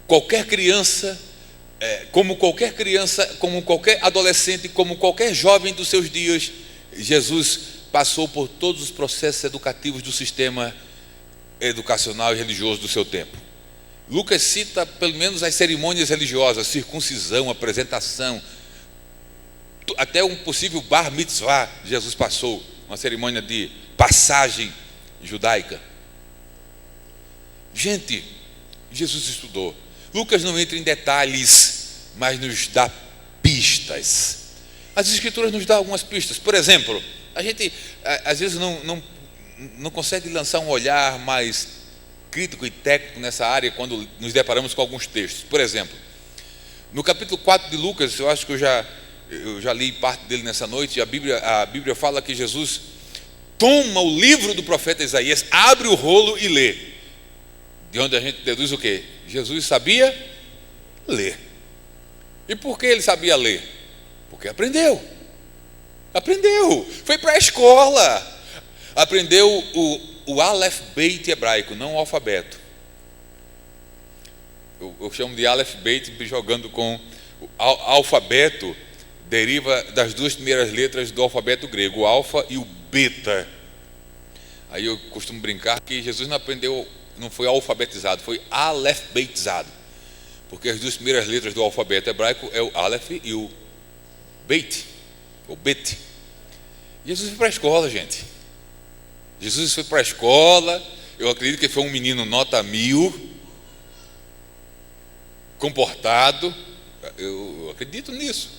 Qualquer criança, como qualquer adolescente, como qualquer jovem dos seus dias, Jesus passou por todos os processos educativos do sistema educacional e religioso do seu tempo. Lucas cita pelo menos as cerimônias religiosas, circuncisão, apresentação, até um possível bar mitzvah. Jesus passou, uma cerimônia de passagem judaica. Gente, Jesus estudou. Lucas não entra em detalhes, mas nos dá pistas. As Escrituras nos dão algumas pistas. Por exemplo, a gente às vezes não consegue lançar um olhar mais crítico e técnico nessa área quando nos deparamos com alguns textos. Por exemplo, no capítulo 4 de Lucas, eu acho que eu já li parte dele nessa noite, a Bíblia fala que Jesus toma o livro do profeta Isaías, abre o rolo e lê. De onde a gente deduz o quê? Jesus sabia ler. E por que ele sabia ler? Porque aprendeu. Foi para a escola. Aprendeu o Aleph Beit hebraico, não o alfabeto. Eu chamo de Aleph Beit, jogando com o alfabeto, deriva das duas primeiras letras do alfabeto grego, o alfa e o beta. Aí eu costumo brincar que Jesus não foi alfabetizado, foi alefbetizado, porque as duas primeiras letras do alfabeto hebraico é o Aleph e o Beit, o Bet. Jesus foi para a escola, gente. Jesus foi para a escola. Eu acredito que foi um menino nota 1000, comportado. Eu acredito nisso.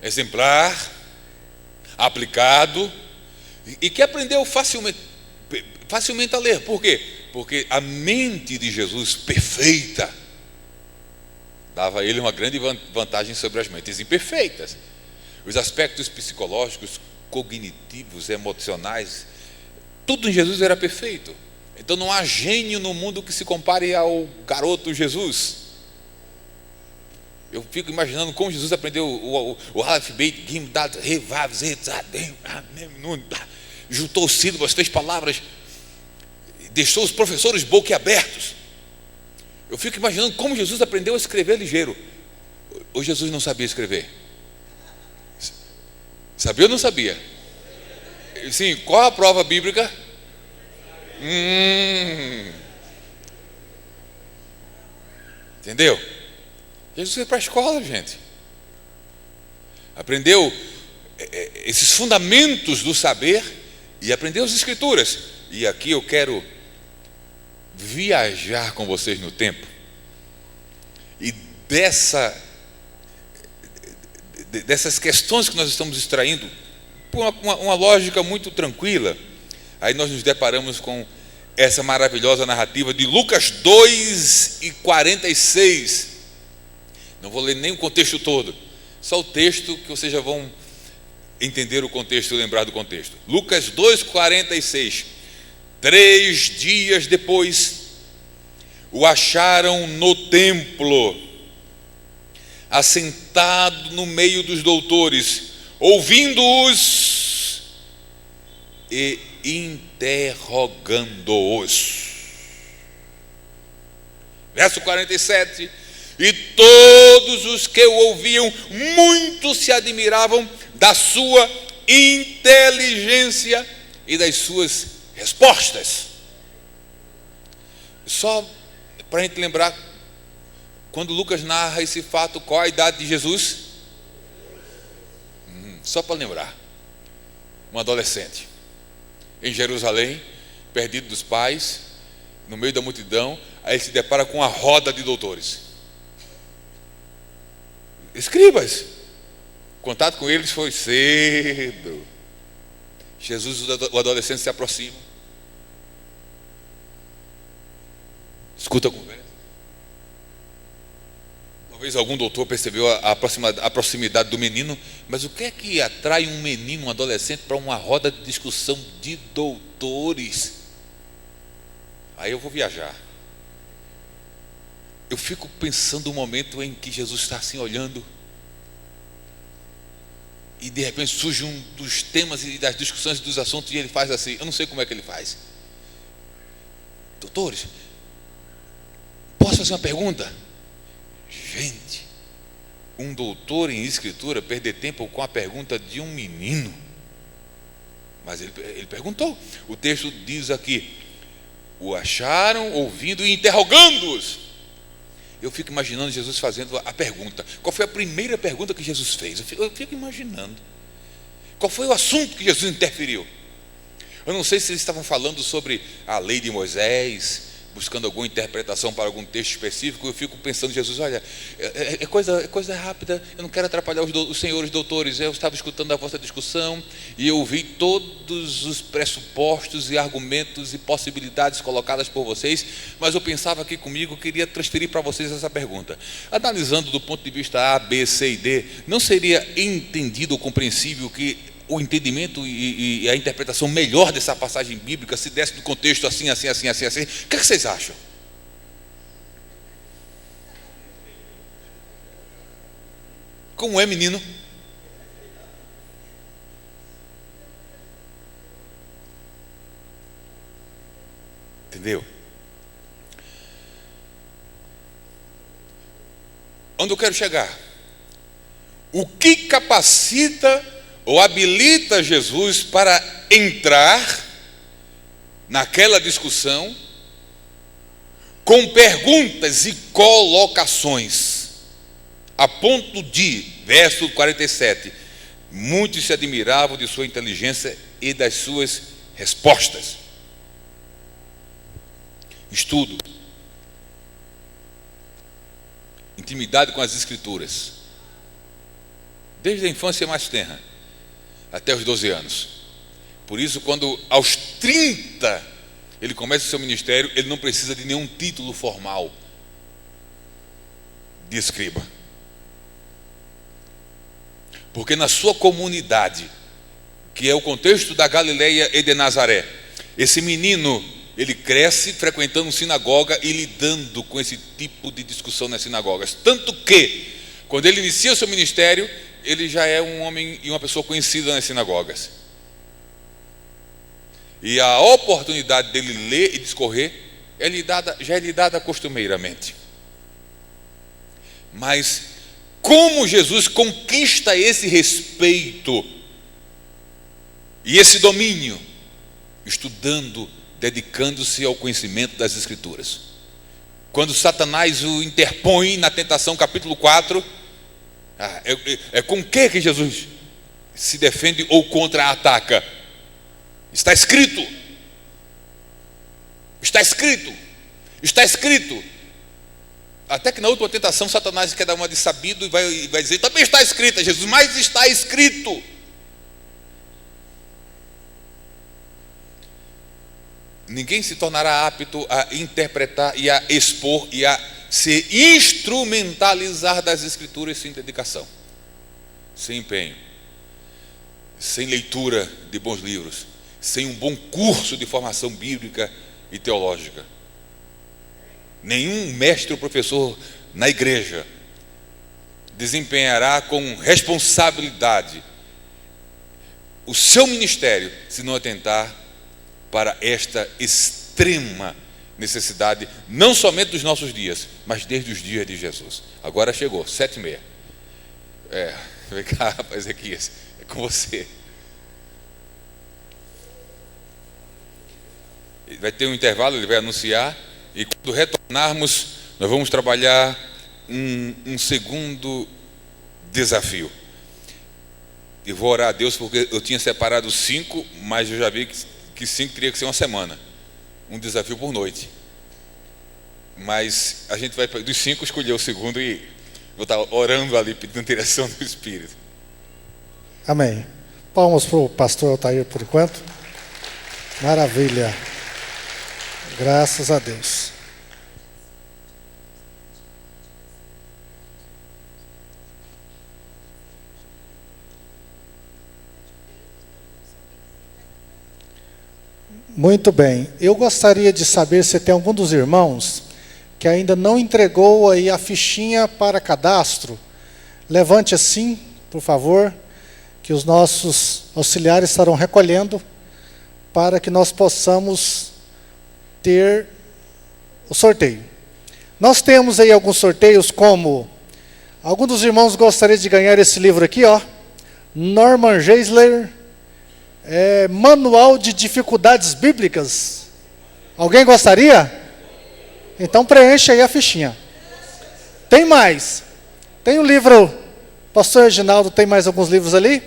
Exemplar, aplicado, e que aprendeu facilmente a ler. Por quê? Porque a mente de Jesus perfeita dava a ele uma grande vantagem sobre as mentes imperfeitas. Os aspectos psicológicos, cognitivos, emocionais, tudo em Jesus era perfeito. Então não há gênio no mundo que se compare ao garoto Jesus. Eu fico imaginando como Jesus aprendeu o Aleph, Beit, Gim, Dad, Re, Vav, Zet, Zadem, juntou sílabas, 3 palavras, deixou os professores boquiabertos. Eu fico imaginando como Jesus aprendeu a escrever ligeiro. Ou Jesus não sabia escrever? Sabia ou não sabia? Sim, qual a prova bíblica? Entendeu? Jesus foi para a escola, gente. Aprendeu esses fundamentos do saber e aprendeu as Escrituras. E aqui eu quero viajar com vocês no tempo. E dessas questões que nós estamos extraindo, por uma lógica muito tranquila, aí nós nos deparamos com essa maravilhosa narrativa de Lucas 2:46. Não vou ler nem o contexto todo, só o texto que vocês já vão entender o contexto e lembrar do contexto. Lucas 2:46. 3 dias depois, o acharam no templo, assentado no meio dos doutores, ouvindo-os e interrogando-os. Verso 47: e todos os que o ouviam muito se admiravam da sua inteligência e das suas respostas. Só para a gente lembrar, quando Lucas narra esse fato, qual a idade de Jesus? Só para lembrar, um adolescente em Jerusalém, perdido dos pais, no meio da multidão. Aí ele se depara com uma roda de doutores, escribas. Contato com eles foi cedo. Jesus, o adolescente, se aproxima, escuta a conversa. Talvez algum doutor percebeu a proximidade do menino, mas o que é que atrai um menino, um adolescente, para uma roda de discussão de doutores? Aí eu vou viajar. Eu fico pensando o momento em que Jesus está assim olhando, e de repente surge um dos temas e das discussões dos assuntos, e ele faz assim. Eu não sei como é que ele faz. Doutores, posso fazer uma pergunta? Gente, um doutor em escritura perder tempo com a pergunta de um menino. Mas ele perguntou. O texto diz aqui: o acharam ouvindo e interrogando-os. Eu fico imaginando Jesus fazendo a pergunta. Qual foi a primeira pergunta que Jesus fez? Eu fico imaginando. Qual foi o assunto que Jesus interferiu? Eu não sei se eles estavam falando sobre a lei de Moisés, buscando alguma interpretação para algum texto específico. Eu fico pensando, Jesus, olha, é coisa rápida, eu não quero atrapalhar os senhores doutores. Eu estava escutando a vossa discussão e eu vi todos os pressupostos e argumentos e possibilidades colocadas por vocês, mas eu pensava aqui comigo, queria transferir para vocês essa pergunta. Analisando do ponto de vista A, B, C e D, não seria entendido ou compreensível que o entendimento e a interpretação melhor dessa passagem bíblica se desse do contexto assim? O que é que vocês acham? Como é, menino? Entendeu? Onde eu quero chegar? O que capacita ou habilita Jesus para entrar naquela discussão com perguntas e colocações, a ponto de, verso 47, muitos se admiravam de sua inteligência e das suas respostas. Estudo, intimidade com as Escrituras, desde a infância mais tenra até os 12 anos. Por isso, quando aos 30 ele começa o seu ministério, ele não precisa de nenhum título formal de escriba, porque na sua comunidade, que é o contexto da Galileia e de Nazaré, esse menino, ele cresce frequentando sinagoga e lidando com esse tipo de discussão nas sinagogas, tanto que quando ele inicia o seu ministério, ele já é um homem e uma pessoa conhecida nas sinagogas. E a oportunidade dele ler e discorrer já é lhe dada costumeiramente. Mas como Jesus conquista esse respeito e esse domínio? Estudando, dedicando-se ao conhecimento das Escrituras. Quando Satanás o interpõe na tentação, capítulo 4, com o que Jesus se defende ou contra-ataca? Está escrito. Está escrito. Está escrito. Até que na última tentação, Satanás quer dar uma de sabido e vai dizer: também está escrito, Jesus, mas está escrito. Ninguém se tornará apto a interpretar e a expor e a se instrumentalizar das Escrituras sem dedicação, sem empenho, sem leitura de bons livros, sem um bom curso de formação bíblica e teológica. Nenhum mestre ou professor na igreja desempenhará com responsabilidade o seu ministério se não atentar para esta extrema necessidade, não somente dos nossos dias, mas desde os dias de Jesus. Agora chegou, 7h30. Vem cá, rapaz, Ezequias, é com você. Vai ter um intervalo, ele vai anunciar, e quando retornarmos, nós vamos trabalhar um segundo desafio. E vou orar a Deus, porque eu tinha separado 5, mas eu já vi que 5 teria que ser uma semana. Um desafio por noite. Mas a gente vai, dos 5, escolher o segundo e vou estar orando ali, pedindo direção do Espírito. Amém. Palmas para o pastor Altair por enquanto. Maravilha. Graças a Deus. Muito bem. Eu gostaria de saber se tem algum dos irmãos que ainda não entregou aí a fichinha para cadastro. Levante assim, por favor, que os nossos auxiliares estarão recolhendo para que nós possamos ter o sorteio. Nós temos aí alguns sorteios, como algum dos irmãos gostaria de ganhar esse livro aqui, ó, Norman Geisler, Manual de Dificuldades Bíblicas. Alguém gostaria? Então preencha aí a fichinha. Tem mais. Tem um livro, pastor Reginaldo, tem mais alguns livros ali.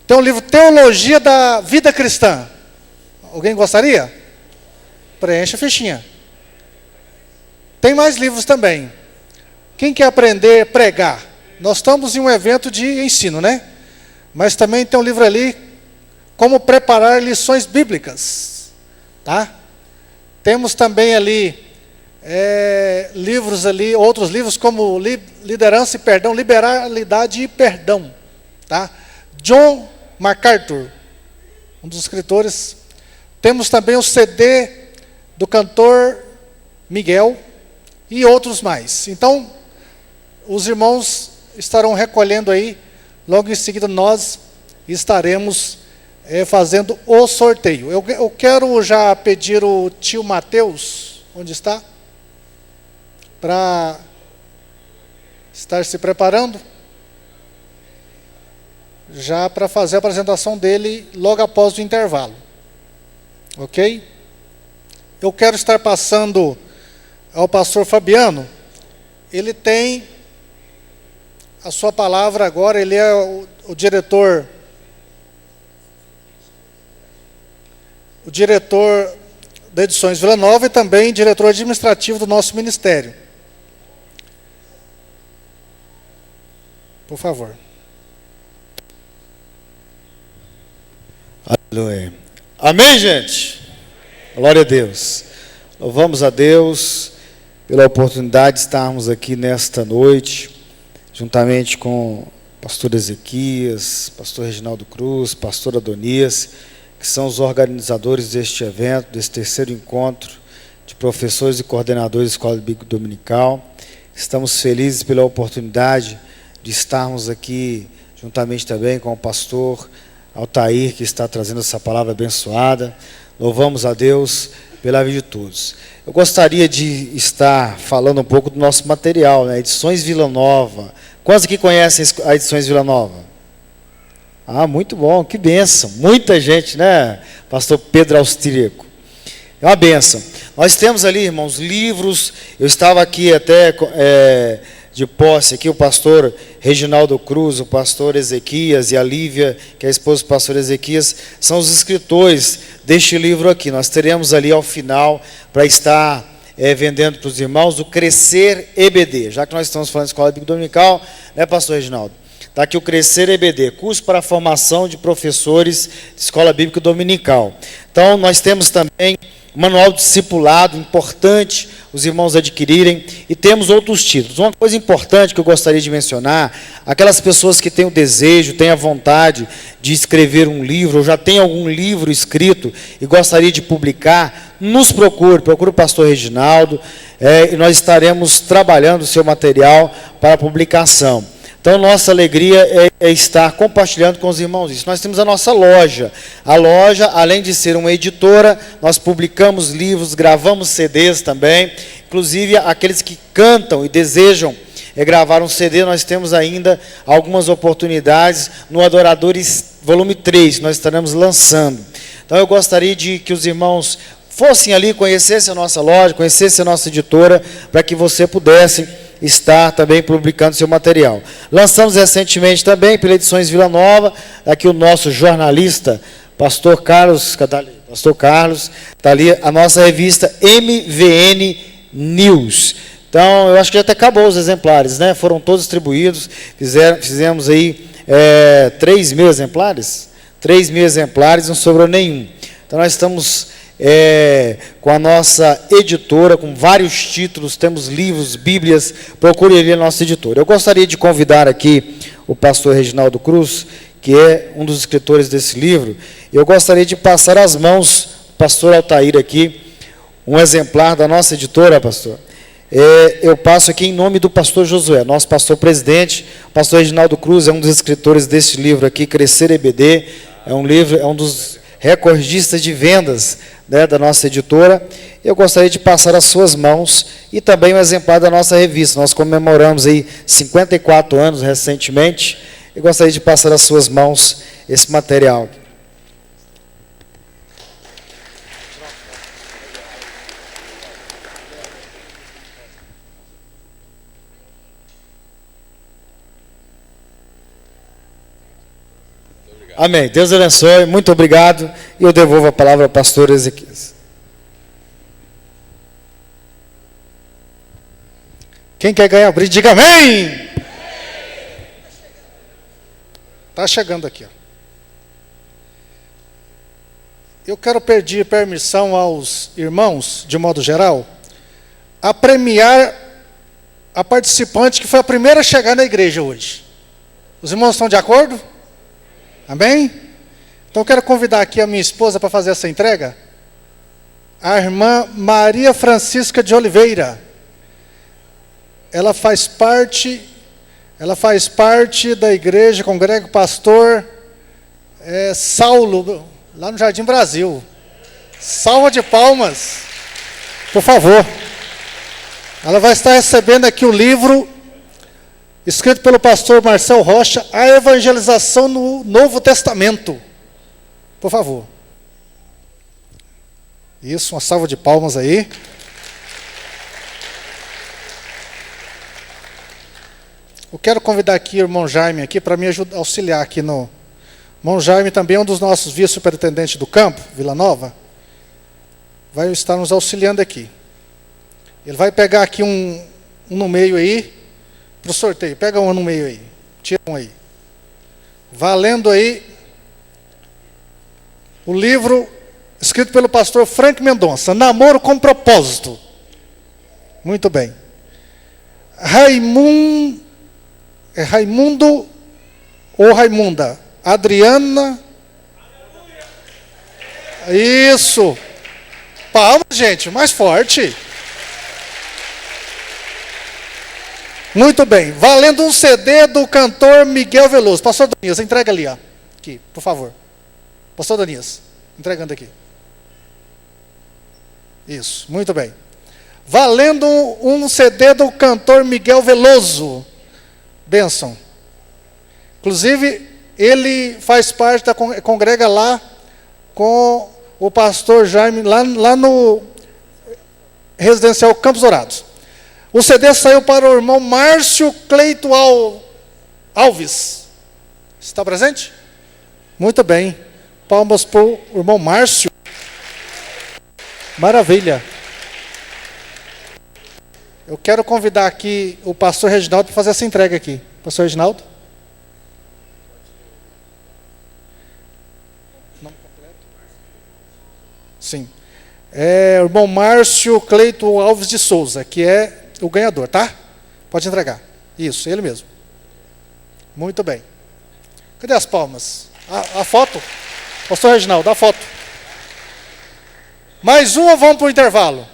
Tem um livro Teologia da Vida Cristã. Alguém gostaria? Preencha a fichinha. Tem mais livros também. Quem quer aprender a pregar? Nós estamos em um evento de ensino, né? Mas também tem um livro ali, Como Preparar Lições Bíblicas. Tá? Temos também ali livros ali, outros livros como Liderança e Perdão, Liberalidade e Perdão. Tá? John MacArthur, um dos escritores. Temos também o CD do cantor Miguel e outros mais. Então, os irmãos estarão recolhendo aí, logo em seguida nós estaremos fazendo o sorteio. Eu quero já pedir o tio Mateus, onde está? Para estar se preparando, já para fazer a apresentação dele logo após o intervalo. Ok? Eu quero estar passando ao pastor Fabiano. Ele tem a sua palavra agora, ele é o diretor da Edições Vila Nova e também diretor administrativo do nosso ministério. Por favor. Aleluia. Amém, gente? Glória a Deus. Louvamos a Deus pela oportunidade de estarmos aqui nesta noite, juntamente com o pastor Ezequias, pastor Reginaldo Cruz, pastor Adonias, que são os organizadores deste evento, desse terceiro encontro de professores e coordenadores da Escola Bíblica Dominical. Estamos felizes pela oportunidade de estarmos aqui, juntamente também com o pastor Altair, que está trazendo essa palavra abençoada. Louvamos a Deus pela vida de todos. Eu gostaria de estar falando um pouco do nosso material, né? Edições Vila Nova. Quantos aqui conhecem a Edições Vila Nova? Ah, muito bom, que bênção. Muita gente, né? Pastor Pedro Austríaco. É uma bênção. Nós temos ali, irmãos, livros. Eu estava aqui até de posse, aqui o pastor Reginaldo Cruz, o pastor Ezequias e a Lívia, que é a esposa do pastor Ezequias, são os escritores deste livro aqui. Nós teremos ali ao final, para estar vendendo para os irmãos, o Crescer EBD. Já que nós estamos falando de Escola Bíblica Dominical, né, pastor Reginaldo? Está aqui o Crescer EBD, curso para a formação de professores de Escola Bíblica Dominical. Então, nós temos também um manual de discipulado importante os irmãos adquirirem, e temos outros títulos. Uma coisa importante que eu gostaria de mencionar: aquelas pessoas que têm o desejo, têm a vontade de escrever um livro, ou já tem algum livro escrito e gostaria de publicar, nos procure o pastor Reginaldo, e nós estaremos trabalhando o seu material para publicação. Então, nossa alegria é estar compartilhando com os irmãos isso. Nós temos a nossa loja. A loja, além de ser uma editora, nós publicamos livros, gravamos CDs também. Inclusive, aqueles que cantam e desejam gravar um CD, nós temos ainda algumas oportunidades no Adoradores Volume 3, nós estaremos lançando. Então, eu gostaria de que os irmãos fossem ali, conhecessem a nossa loja, conhecessem a nossa editora, para que você pudesse estar também publicando seu material. Lançamos recentemente também, pela Edições Vila Nova, aqui o nosso jornalista, Pastor Carlos, está ali a nossa revista MVN News. Então, eu acho que já até acabou os exemplares, né? Foram todos distribuídos, fizemos aí 3.000 exemplares, 3.000 exemplares, não sobrou nenhum. Então, nós estamos com a nossa editora, com vários títulos, temos livros, bíblias, procure ali a nossa editora. Eu gostaria de convidar aqui o pastor Reginaldo Cruz, que é um dos escritores desse livro. Eu gostaria de passar as mãos do pastor Altair aqui, um exemplar da nossa editora, pastor. Eu passo aqui em nome do pastor Josué, nosso pastor presidente. O pastor Reginaldo Cruz é um dos escritores desse livro aqui, Crescer EBD, é um dos recordistas de vendas, né, da nossa editora. Eu gostaria de passar às suas mãos e também um exemplar da nossa revista. Nós comemoramos aí 54 anos recentemente. Eu gostaria de passar às suas mãos esse material. Amém. Deus abençoe. Muito obrigado. E eu devolvo a palavra ao pastor Ezequias. Quem quer ganhar brinde, diga amém. Está chegando aqui. Ó. Eu quero pedir permissão aos irmãos, de modo geral, a premiar a participante que foi a primeira a chegar na igreja hoje. Os irmãos estão de acordo? Amém? Então eu quero convidar aqui a minha esposa para fazer essa entrega. A irmã Maria Francisca de Oliveira. Ela faz parte da igreja, congrega o pastor Saulo, lá no Jardim Brasil. Salva de palmas, por favor. Ela vai estar recebendo aqui o livro escrito pelo pastor Marcel Rocha, A Evangelização no Novo Testamento. Por favor. Isso, uma salva de palmas aí. Eu quero convidar aqui o irmão Jaime aqui para me auxiliar aqui no... O irmão Jaime também é um dos nossos vice-superintendentes do campo, Vila Nova. Vai estar nos auxiliando aqui. Ele vai pegar aqui um no meio aí, para o sorteio. Pega um no meio aí. Tira um aí. Valendo aí o livro escrito pelo pastor Frank Mendonça, Namoro com Propósito. Muito bem. Raimundo ou Raimunda? Adriana. Isso. Palmas, gente, mais forte. Muito bem. Valendo um CD do cantor Miguel Veloso. Pastor Danias, entrega ali, ó. Aqui, por favor. Pastor Danias, entregando aqui. Isso, muito bem. Valendo um CD do cantor Miguel Veloso. Bênção. Inclusive, ele faz parte da congrega lá com o pastor Jaime, lá no Residencial Campos Dourados. O CD saiu para o irmão Márcio Cleito Alves. Está presente? Muito bem. Palmas para o irmão Márcio. Maravilha. Eu quero convidar aqui o pastor Reginaldo para fazer essa entrega aqui. Pastor Reginaldo. Nome completo? Sim. É o irmão Márcio Cleito Alves de Souza, que é o ganhador, tá? Pode entregar. Isso, ele mesmo. Muito bem. Cadê as palmas? A foto? Pastor Reginaldo, a foto. Mais um ou vamos para o intervalo?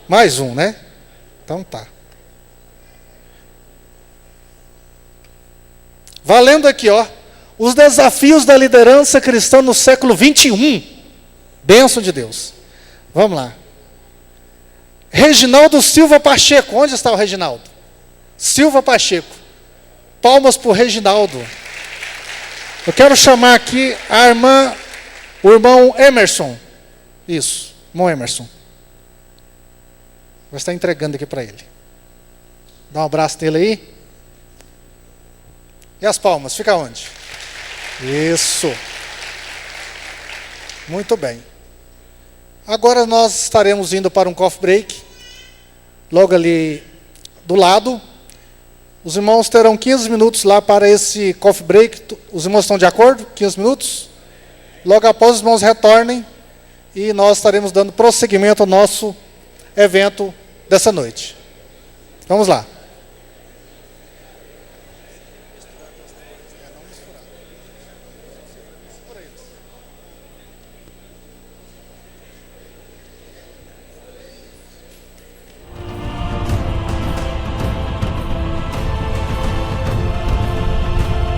Mais um, né? Então tá. Valendo aqui, ó. Os desafios da liderança cristã no século 21. Bênção de Deus. Vamos lá. Reginaldo Silva Pacheco. Onde está o Reginaldo? Silva Pacheco. Palmas para o Reginaldo. Eu quero chamar aqui a irmã, o irmão Emerson. Isso, irmão Emerson. Vai estar entregando aqui para ele. Dá um abraço nele aí. E as palmas, fica onde? Isso. Muito bem. Agora nós estaremos indo para um coffee break. Logo ali do lado. Os irmãos terão 15 minutos lá para esse coffee break. Os irmãos estão de acordo? 15 minutos? Logo após os irmãos retornem. E nós estaremos dando prosseguimento ao nosso evento dessa noite. Vamos lá.